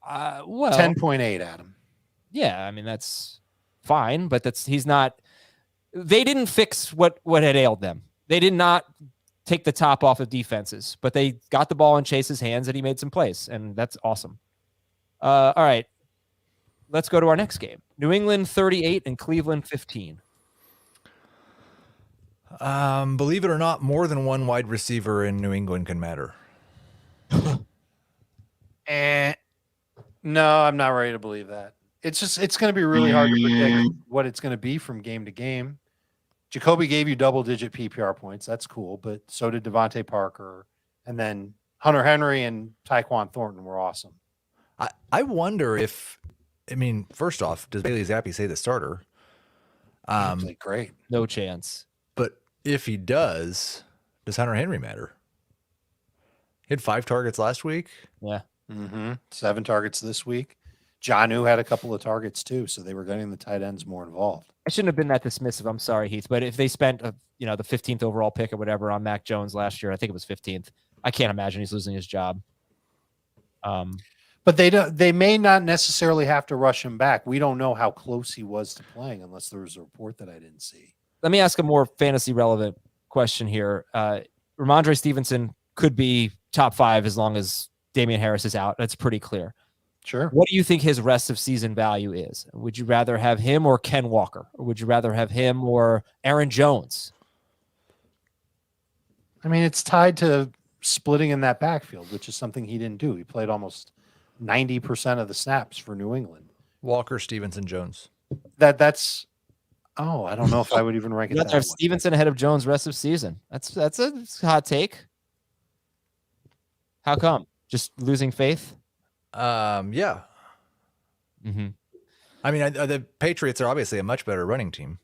10.8, Adam. Yeah, I mean, that's fine, but he's not. They didn't fix what had ailed them. They did not take the top off of defenses, but they got the ball in Chase's hands and he made some plays, and that's awesome. All right. Let's go to our next game. New England 38 and Cleveland 15. Believe it or not, more than one wide receiver in New England can matter. No, I'm not ready to believe that. It's going to be really hard to predict what it's going to be from game to game. Jacoby gave you double-digit PPR points. That's cool, but so did Devontae Parker. And then Hunter Henry and Tyquan Thornton were awesome. I wonder if, first off, does Bailey Zappi say the starter? Great. No chance. But if he does Hunter Henry matter? He had 5 targets last week. Yeah. 7 targets this week. Jonnu had a couple of targets too, so they were getting the tight ends more involved. I shouldn't have been that dismissive. I'm sorry, Heath. But if they spent, the 15th overall pick or whatever on Mac Jones last year, I think it was 15th. I can't imagine he's losing his job. But they may not necessarily have to rush him back. We don't know how close he was to playing unless there was a report that I didn't see. Let me ask a more fantasy relevant question here. Ramondre Stevenson could be top 5 as long as Damian Harris is out. That's pretty clear. Sure. What do you think his rest of season value is? Would you rather have him or Ken Walker? Or would you rather have him or Aaron Jones? I mean, it's tied to splitting in that backfield, which is something he didn't do. He played almost 90% of the snaps for New England. Walker, Stevenson, Jones. That's I don't know if I would even rank it Let's that have way. Stevenson ahead of Jones rest of season. That's a hot take. How come? Just losing faith? Yeah. Mm-hmm. I mean, the Patriots are obviously a much better running team.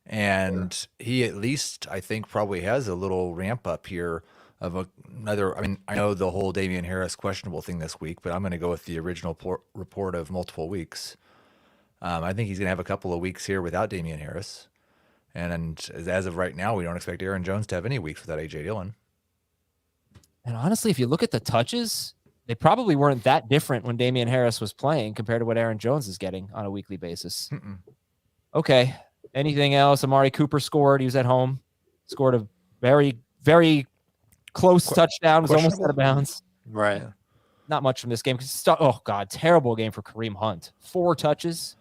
And he at least, I think, probably has a little ramp up here of another. I mean, I know the whole Damian Harris questionable thing this week, but I'm going to go with the original report of multiple weeks. I think he's going to have a couple of weeks here without Damian Harris. And as of right now, we don't expect Aaron Jones to have any weeks without A.J. Dillon. And honestly, if you look at the touches, they probably weren't that different when Damian Harris was playing compared to what Aaron Jones is getting on a weekly basis. Okay. Anything else? Amari Cooper scored. He was at home. Scored a very, very close touchdown. Was almost out of bounds. Right. Yeah. Not much from this game. Oh, God. Terrible game for Kareem Hunt. 4 touches,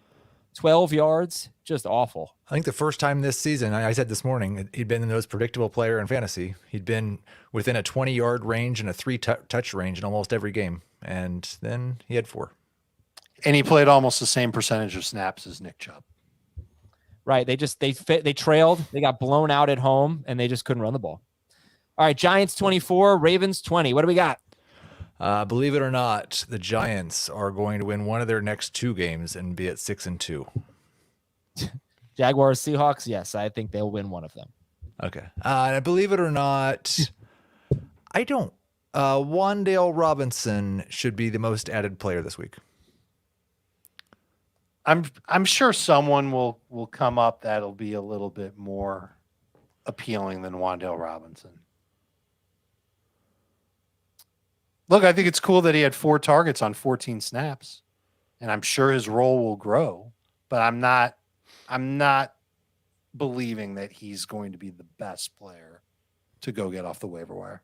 12 yards. Just awful. I think the first time this season, I said this morning, he'd been the most predictable player in fantasy. He'd been within a 20-yard range and a 3-touch range in almost every game. And then he had 4. And he played almost the same percentage of snaps as Nick Chubb. Right. They trailed. They got blown out at home, and they just couldn't run the ball. All right. Giants 24, Ravens 20. What do we got? Believe it or not, the Giants are going to win one of their next 2 games and be at 6-2. Jaguars, Seahawks. Yes, I think they'll win one of them. Okay. And believe it or not, I don't. Wan'Dale Robinson should be the most added player this week. I'm sure someone will come up that'll be a little bit more appealing than Wan'Dale Robinson. Look, I think it's cool that he had 4 targets on 14 snaps, and I'm sure his role will grow, but I'm not believing that he's going to be the best player to go get off the waiver wire.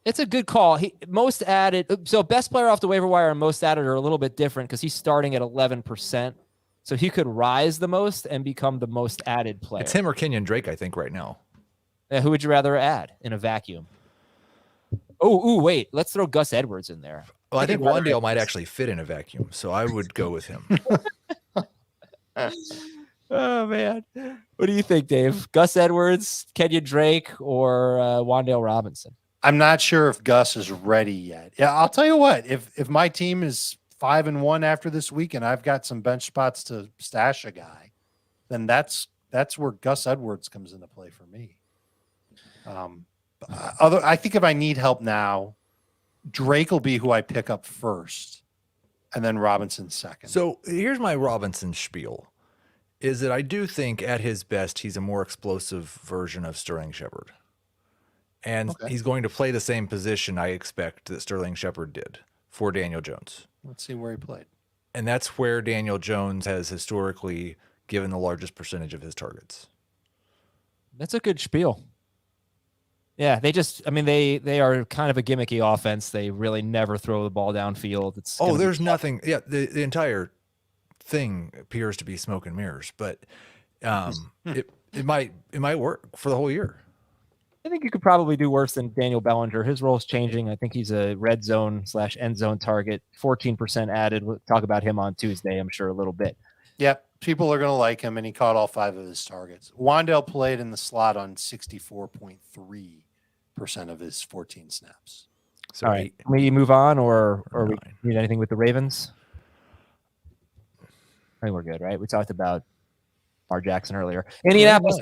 It's a good call. He most added. So best player off the waiver wire and most added are a little bit different because he's starting at 11%. So he could rise the most and become the most added player. It's him or Kenyon Drake, I think, right now. Who would you rather add in a vacuum? Wait. Let's throw Gus Edwards in there. Well, I think Wan'Dale might actually fit in a vacuum, so I would go with him. Oh, man. What do you think, Dave? Gus Edwards, Kenyon Drake, or Wan'Dale Robinson? I'm not sure if Gus is ready yet. Yeah, I'll tell you what. If my team is 5-1 after this week and I've got some bench spots to stash a guy, then that's where Gus Edwards comes into play for me. I think if I need help now, Drake will be who I pick up first, and then Robinson second. So here's my Robinson spiel, is that I do think at his best, he's a more explosive version of Sterling Shepard. And he's going to play the same position, I expect, that Sterling Shepard did for Daniel Jones. Let's see where he played. And that's where Daniel Jones has historically given the largest percentage of his targets. That's a good spiel. Yeah, they are kind of a gimmicky offense. They really never throw the ball downfield. There's nothing. Yeah, the entire thing appears to be smoke and mirrors, but it might work for the whole year. I think you could probably do worse than Daniel Bellinger. His role is changing. I think he's a red zone / end zone target. 14% added. We'll talk about him on Tuesday, I'm sure, a little bit. Yep. People are going to like him, and he caught all 5 of his targets. Wan'Dale played in the slot on 64.3% of his 14 snaps. So all right. Can we move on, or we need anything with the Ravens? I think we're good, right? We talked about Lamar Jackson earlier. Indianapolis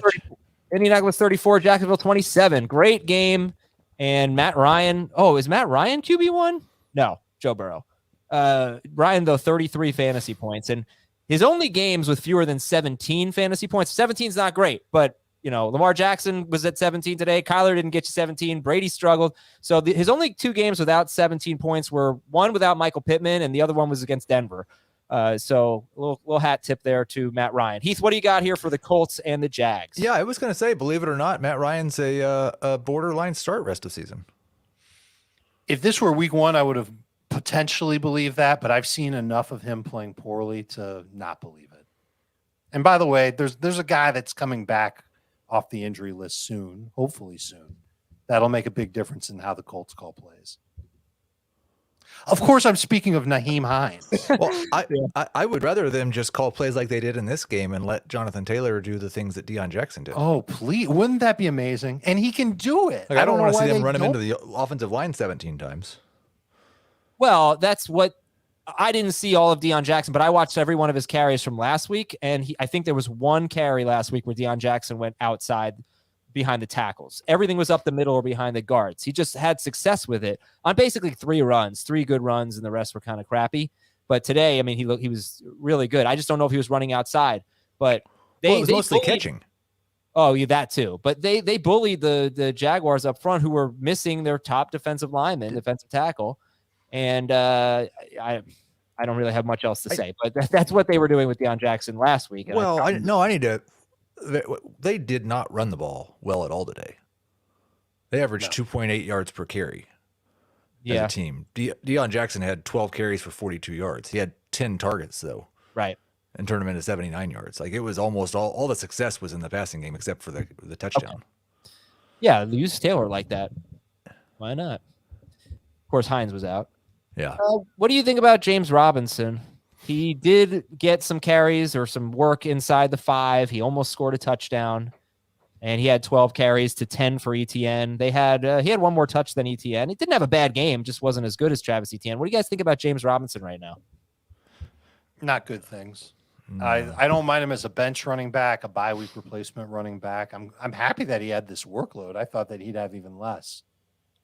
34, Jacksonville 27. Great game. And Matt Ryan. Oh, is Matt Ryan QB1? No, Joe Burrow. Ryan, though, 33 fantasy points. And his only games with fewer than 17 fantasy points. 17 is not great, but Lamar Jackson was at 17 today. Kyler didn't get you 17. Brady struggled. So his only 2 games without 17 points were one without Michael Pittman, and the other one was against Denver. So a little hat tip there to Matt Ryan. Heath, what do you got here for the Colts and the Jags? Yeah, I was going to say, believe it or not, Matt Ryan's a borderline start rest of season. If this were week 1, I would have potentially believe that, but I've seen enough of him playing poorly to not believe it. And by the way, there's a guy that's coming back off the injury list soon, hopefully soon. That'll make a big difference in how the Colts call plays. Of course, I'm speaking of Nyheim Hines. Well, I would rather them just call plays like they did in this game and let Jonathan Taylor do the things that Deion Jackson did. Oh, please. Wouldn't that be amazing? And he can do it. Like, I don't want to see them run him don't. into the offensive line 17 times. Well, that's what I didn't see all of Deion Jackson, but I watched every one of his carries from last week. And I think there was one carry last week where Deion Jackson went outside behind the tackles. Everything was up the middle or behind the guards. He just had success with it on basically 3 good runs, and the rest were kind of crappy. But today, I mean, he was really good. I just don't know if he was running outside, but it was mostly catching. Oh, yeah, that too. But they bullied the Jaguars up front, who were missing their top defensive lineman, defensive tackle. And I don't really have much else to say, but that's what they were doing with Deion Jackson last week. And they did not run the ball well at all today. They averaged 2.8 yards per carry as a team. Deion Jackson had 12 carries for 42 yards. He had 10 targets, though. Right. And turned them into 79 yards. Like, it was almost all the success was in the passing game except for the touchdown. Okay. Yeah, use Taylor like that. Why not? Of course, Hines was out. Yeah. What do you think about James Robinson? He did get some carries or some work inside the 5. He almost scored a touchdown, and he had 12 carries to 10 for ETN. He had one more touch than ETN. He didn't have a bad game, just wasn't as good as Travis Etienne. What do you guys think about James Robinson right now? Not good things. I don't mind him as a bench running back, a bye week replacement running back. I'm happy that he had this workload. I thought that he'd have even less,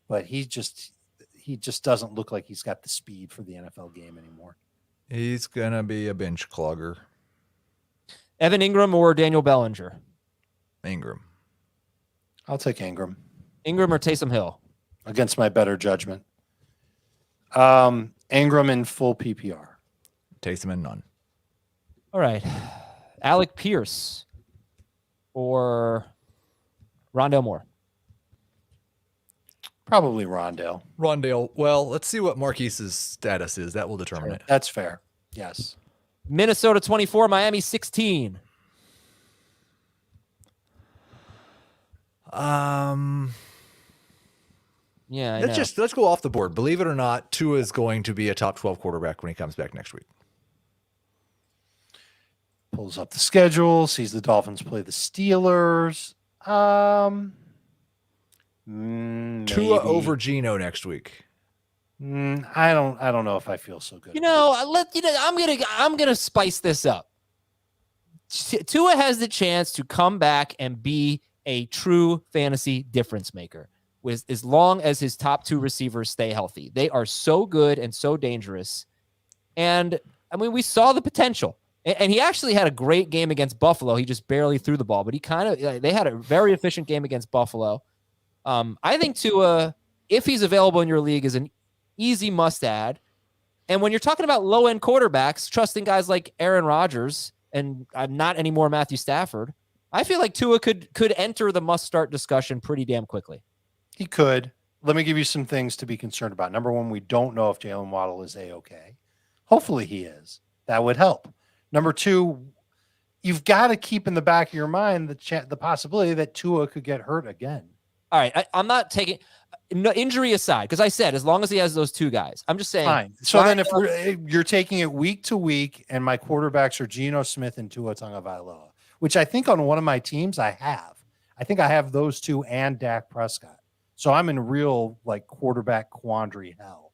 but he just doesn't look like he's got the speed for the NFL game anymore. He's going to be a bench clogger. Evan Ingram or Daniel Bellinger? Ingram. I'll take Ingram. Ingram or Taysom Hill? Against my better judgment. Ingram in full PPR. Taysom and none. All right. Alec Pierce or Rondale Moore? Probably Rondale. Well, let's see what Marquise's status is. That will determine it. That's fair. Yes. Minnesota 24, Miami 16. Yeah, let's go off the board. Believe it or not, Tua is going to be a top 12 quarterback when he comes back next week. Pulls up the schedule, sees the Dolphins play the Steelers. Tua over Geno next week. I don't know if I feel so good. I'm gonna spice this up. Tua has the chance to come back and be a true fantasy difference maker with as long as his top 2 receivers stay healthy. They are so good and so dangerous. And I mean, we saw the potential. And he actually had a great game against Buffalo. He just barely threw the ball, but they had a very efficient game against Buffalo. I think Tua, if he's available in your league, is an easy must-add. And when you're talking about low-end quarterbacks, trusting guys like Aaron Rodgers and not anymore Matthew Stafford, I feel like Tua could enter the must-start discussion pretty damn quickly. He could. Let me give you some things to be concerned about. Number one, we don't know if Jalen Waddle is A-okay. Hopefully he is. That would help. Number two, you've got to keep in the back of your mind the possibility that Tua could get hurt again. All right, I'm not taking injury aside, because I said as long as he has those 2 guys, I'm just saying. Fine. So then if you're taking it week to week, and my quarterbacks are Geno Smith and Tua Tagovailoa, which I think on one of my teams I think I have those 2 and Dak Prescott. So I'm in real quarterback quandary hell.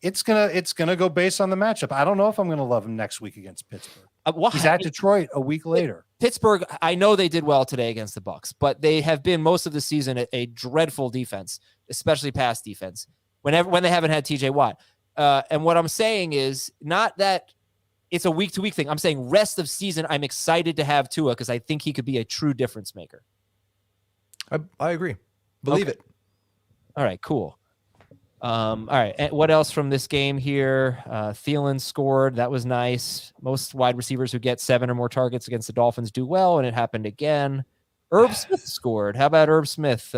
It's gonna go based on the matchup. I don't know if I'm gonna love him next week against Pittsburgh. He's at Detroit a week later. Pittsburgh, I know they did well today against the Bucs, but they have been most of the season a dreadful defense, especially pass defense. When they haven't had TJ Watt, and what I'm saying is not that it's a week to week thing. I'm saying rest of season, I'm excited to have Tua because I think he could be a true difference maker. I agree. Believe it. All right, cool. All right. And what else from this game here? Thielen scored. That was nice. Most wide receivers who get 7 or more targets against the Dolphins do well, and it happened again. Herb Smith scored. How about Herb Smith?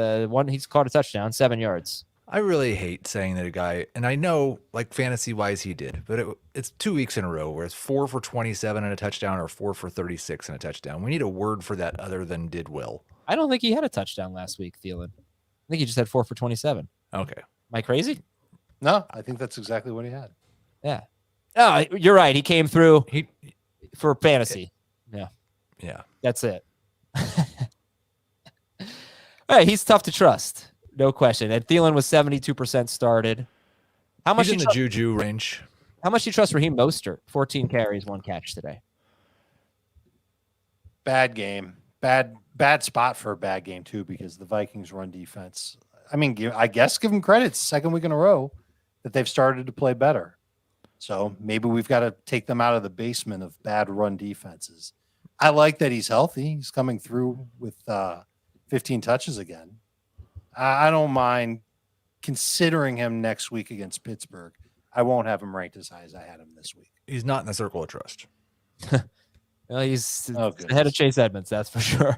He's caught a touchdown, 7 yards. I really hate saying that a guy, and I know like fantasy wise he did, but it's 2 weeks in a row where it's 4 for 27 and a touchdown or 4 for 36 and a touchdown. We need a word for that other than did well. I don't think he had a touchdown last week, Thielen. I think he just had 4 for 27. Okay. Am I crazy? No, I think that's exactly what he had. Yeah. Oh, you're right. He came through for fantasy. Yeah. That's it. All right, he's tough to trust. No question. And Thielen was 72% started. How much He's in the juju range. How much do you trust Raheem Mostert? 14 carries, 1 catch today. Bad game. Bad spot for a bad game, too, because the Vikings run defense. I mean, I guess give them credit. It's the second week in a row that they've started to play better. So maybe we've got to take them out of the basement of bad run defenses. I like that he's healthy. He's coming through with 15 touches again. I don't mind considering him next week against Pittsburgh. I won't have him ranked as high as I had him this week. He's not in the circle of trust. Well, he's ahead of Chase Edmonds, that's for sure.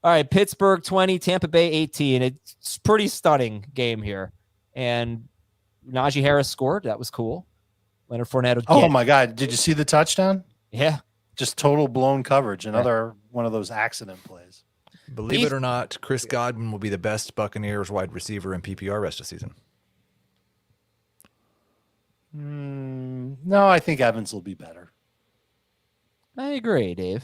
All right, Pittsburgh 20, Tampa Bay 18. It's a pretty stunning game here. And Najee Harris scored. That was cool. Leonard Fournette again. Oh, my God. Did you see the touchdown? Yeah. Just total blown coverage. Another one of those accident plays. Believe it or not, Chris Godwin will be the best Buccaneers wide receiver in PPR rest of the season. No, I think Evans will be better. I agree, Dave.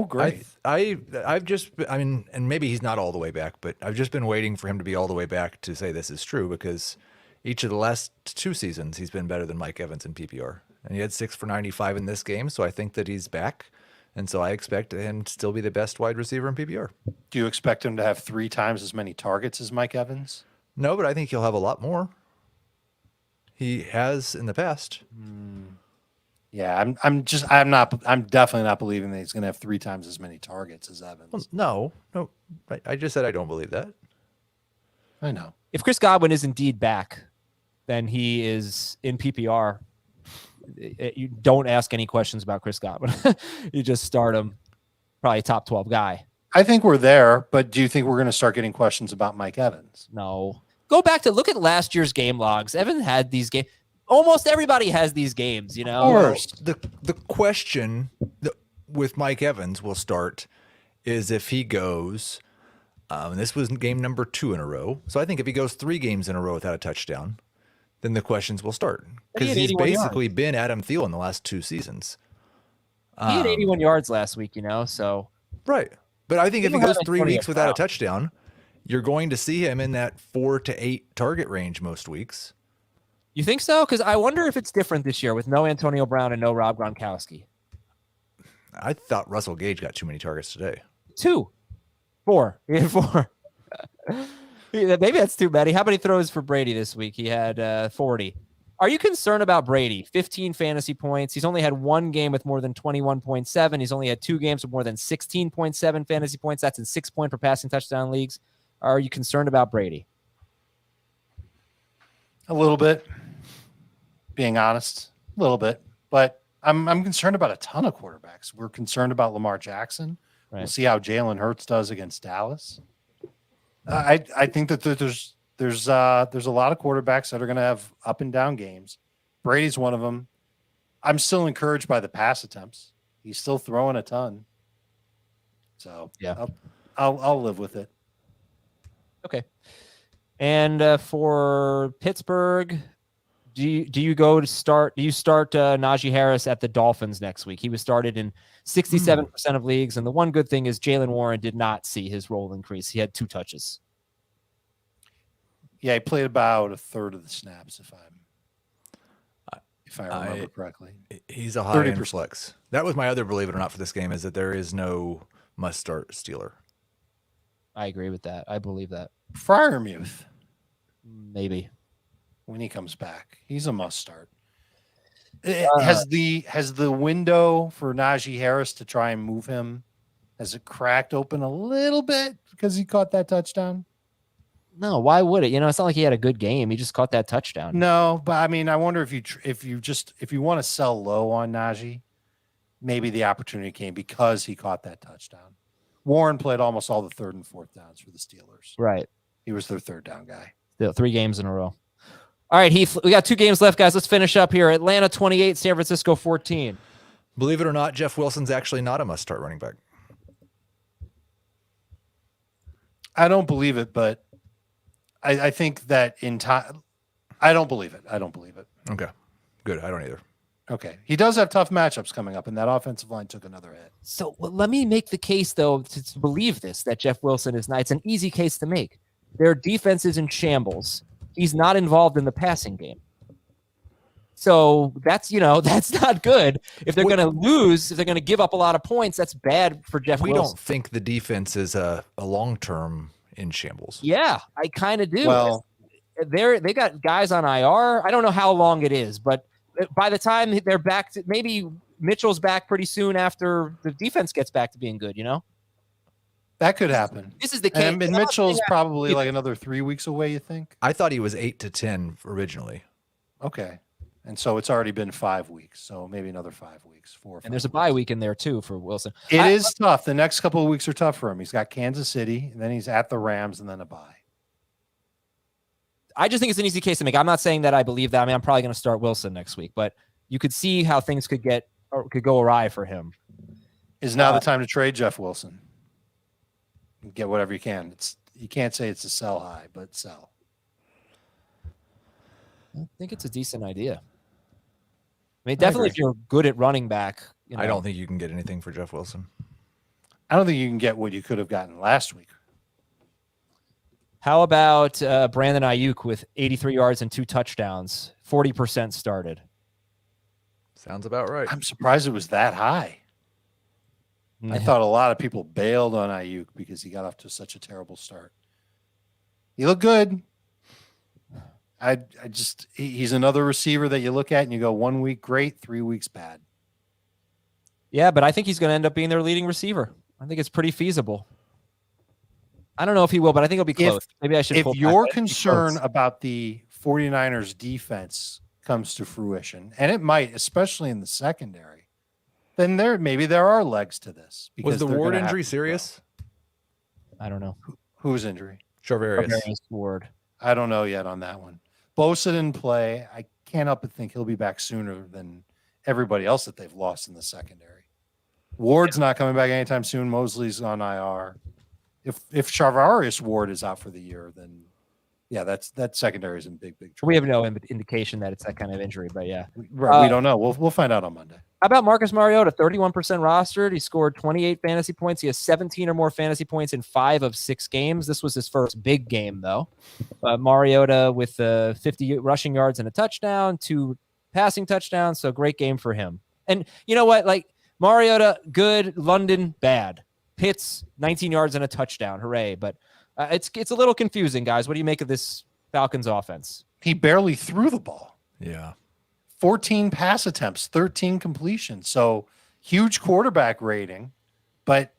Great. I've just, I mean, and maybe he's not all the way back, but I've just been waiting for him to be all the way back to say this is true because each of the last 2 seasons he's been better than Mike Evans in PPR. And he had 6 for 95 in this game, so I think that he's back. And so I expect him to still be the best wide receiver in PPR. Do you expect him to have 3 times as many targets as Mike Evans? No, but I think he'll have a lot more. He has in the past. Yeah, I'm definitely not believing that he's going to have 3 times as many targets as Evans. Well, no. I just said I don't believe that. I know. If Chris Godwin is indeed back, then he is in PPR. You don't ask any questions about Chris Godwin. You just start him, probably top 12 guy. I think we're there, but do you think we're going to start getting questions about Mike Evans? No. Go back to look at last year's game logs. Evan had these games. Almost everybody has these games, you know. Of course. The question with Mike Evans will start is if he goes, and this was game number 2 in a row. So I think if he goes 3 games in a row without a touchdown, then the questions will start because he's basically been Adam Thielen the last 2 seasons. He had 81 yards last week, you know, so. Right. But I think if he goes 3 weeks without a touchdown, you're going to see him in that 4 to 8 target range most weeks. You think so? Because I wonder if it's different this year with no Antonio Brown and no Rob Gronkowski. I thought Russell Gage got too many targets today. 2. 4. He had 4. Maybe that's too many. How many throws for Brady this week? He had 40. Are you concerned about Brady? 15 fantasy points. He's only had 1 game with more than 21.7. He's only had 2 games with more than 16.7 fantasy points. That's in 6-point per passing touchdown leagues. Are you concerned about Brady? A little bit. Being honest, a little bit. But I'm concerned about a ton of quarterbacks. We're concerned about Lamar Jackson. Right. We'll see how Jalen Hurts does against Dallas. I think that there's a lot of quarterbacks that are going to have up and down games. Brady's one of them. I'm still encouraged by the pass attempts. He's still throwing a ton. So yeah, I'll live with it. Okay. And for Pittsburgh, do you start Najee Harris at the Dolphins next week? He was started in 67% of leagues, and the one good thing is Jalen Warren did not see his role increase. He had 2 touches. Yeah, he played about a third of the snaps, if I remember correctly. He's a high end flex. That was my other believe it or not for this game is that there is no must start Steeler. I agree with that. I believe that. Freiermuth. Maybe. When he comes back. He's a must start. Has the window for Najee Harris to try and move him, has it cracked open a little bit because he caught that touchdown? No, why would it? You know, it's not like he had a good game. He just caught that touchdown. No, but I mean, I wonder if you want to sell low on Najee, maybe the opportunity came because he caught that touchdown. Warren played almost all the 3rd and 4th downs for the Steelers. Right. He was their 3rd down guy. The 3 games in a row. All right, Heath, we got 2 games left, guys. Let's finish up here. Atlanta 28, San Francisco 14. Believe it or not, Jeff Wilson's actually not a must-start running back. I don't believe it, but I think that in time, I don't believe it. I don't believe it. Okay, good. I don't either. Okay. He does have tough matchups coming up, and that offensive line took another hit. So let me make the case, though, to believe this, that Jeff Wilson is not. It's an easy case to make. Their defense is in shambles. He's not involved in the passing game. So that's not good. If they're going to lose, if they're going to give up a lot of points, that's bad for Jeff Wilson. We don't think the defense is a long-term in shambles. Yeah, I kind of do. Well, they got guys on IR. I don't know how long it is, but by the time they're back to, maybe Mitchell's back pretty soon after the defense gets back to being good, that could happen. This is the case. And Mitchell's probably like another 3 weeks away, you think? I thought he was 8 to 10 originally. Okay. And so it's already been 5 weeks. So maybe another 5 weeks, 4 or 5 And there's a bye week in there too for Wilson. It is tough. The next couple of weeks are tough for him. He's got Kansas City, and then he's at the Rams, and then a bye. I just think it's an easy case to make. I'm not saying that I believe that. I mean, I'm probably going to start Wilson next week, but you could see how things could go awry for him. Is now the time to trade Jeff Wilson? Get whatever you can. You can't say it's a sell high, but sell. I think it's a decent idea. I mean, definitely if you're good at running back. I don't think you can get anything for Jeff Wilson. I don't think you can get what you could have gotten last week. How about Brandon Ayuk with 83 yards and 2 touchdowns, 40% started? Sounds about right. I'm surprised it was that high. I thought a lot of people bailed on Ayuk because he got off to such a terrible start. He looked good. He's another receiver that you look at and you go 1 week great, 3 weeks bad. Yeah, but I think he's going to end up being their leading receiver. I think it's pretty feasible. I don't know if he will, but I think it'll be close. Maybe I should. If your concern about the 49ers defense comes to fruition, and it might, especially in the secondary, then there are legs to this. Was the Ward injury serious? I don't know. Whose injury? Charvarius Ward. I don't know yet on that one. Bosa didn't play. I can't help but think he'll be back sooner than everybody else that they've lost in the secondary. Ward's not coming back anytime soon. Mosley's on IR. If Charvarius Ward is out for the year, then yeah, that secondary is in big trouble. We have no indication that it's that kind of injury, but yeah, we don't know. We'll find out on Monday. How about Marcus Mariota? 31% rostered. He scored 28 fantasy points. He has 17 or more fantasy points in 5 of 6 games. This was his first big game, though. Mariota with 50 rushing yards and a touchdown, 2 passing touchdowns. So great game for him. And you know what? Like Mariota, good. London, bad. Pitts, 19 yards and a touchdown. Hooray. But it's a little confusing, guys. What do you make of this Falcons offense? He barely threw the ball. Yeah. 14 pass attempts, 13 completions. So huge quarterback rating. But,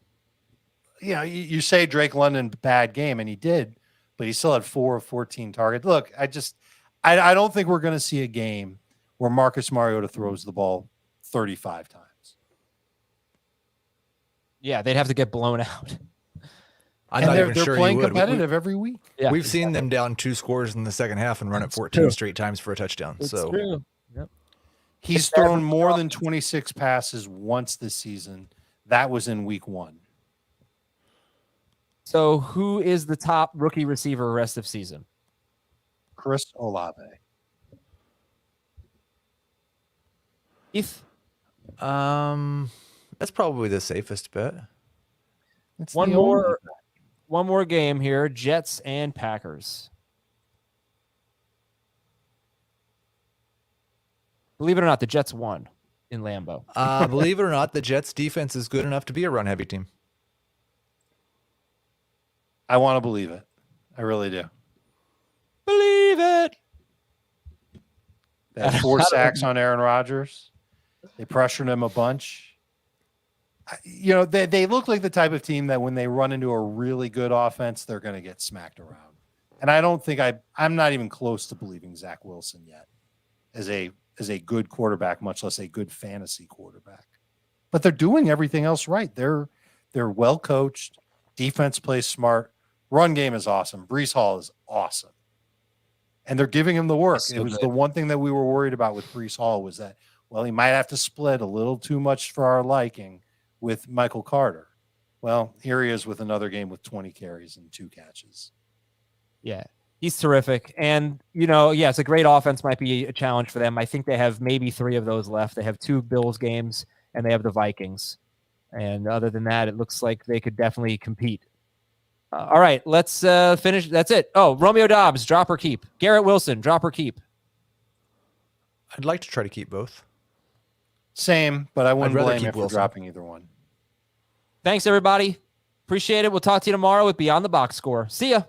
you say Drake London, bad game, and he did, but he still had 4 of 14 targets. Look, I don't think we're going to see a game where Marcus Mariota throws the ball 35 times. Yeah, they'd have to get blown out. I'm not even they're sure playing he would. competitive every week. Yeah, We've seen them down 2 scores in the second half and run it 14 straight times for a touchdown. It's so true. Yep. He's thrown more than 26 passes once this season. That was in week 1. So who is the top rookie receiver rest of season? Chris Olave. That's probably the safest bet. It's One more game here, Jets and Packers. Believe it or not, the Jets won in Lambeau. Believe it or not, the Jets defense is good enough to be a run-heavy team. I want to believe it. I really do. Believe it. They had 4 sacks on Aaron Rodgers. They pressured him a bunch. They look like the type of team that when they run into a really good offense, they're going to get smacked around. And I don't think I'm not even close to believing Zach Wilson yet as a good quarterback, much less a good fantasy quarterback. But they're doing everything else right. They're well coached. Defense plays smart. Run game is awesome. Breece Hall is awesome. and they're giving him the work. So It was good. the one thing that we were worried about with Breece Hall was that, well, he might have to split a little too much for our liking with Michael Carter. Well, here he is with another game with 20 carries and 2 catches. Yeah, he's terrific. And, it's a great offense might be a challenge for them. I think they have maybe 3 of those left. They have 2 Bills games, and they have the Vikings. And other than that, it looks like they could definitely compete. All right, let's finish. That's it. Oh, Romeo Dobbs, drop or keep. Garrett Wilson, drop or keep. I'd like to try to keep both. Same, but I wouldn't rather blame keep you for Wilson. dropping either one. Thanks, everybody. Appreciate it. We'll talk to you tomorrow with Beyond the Box Score. See ya.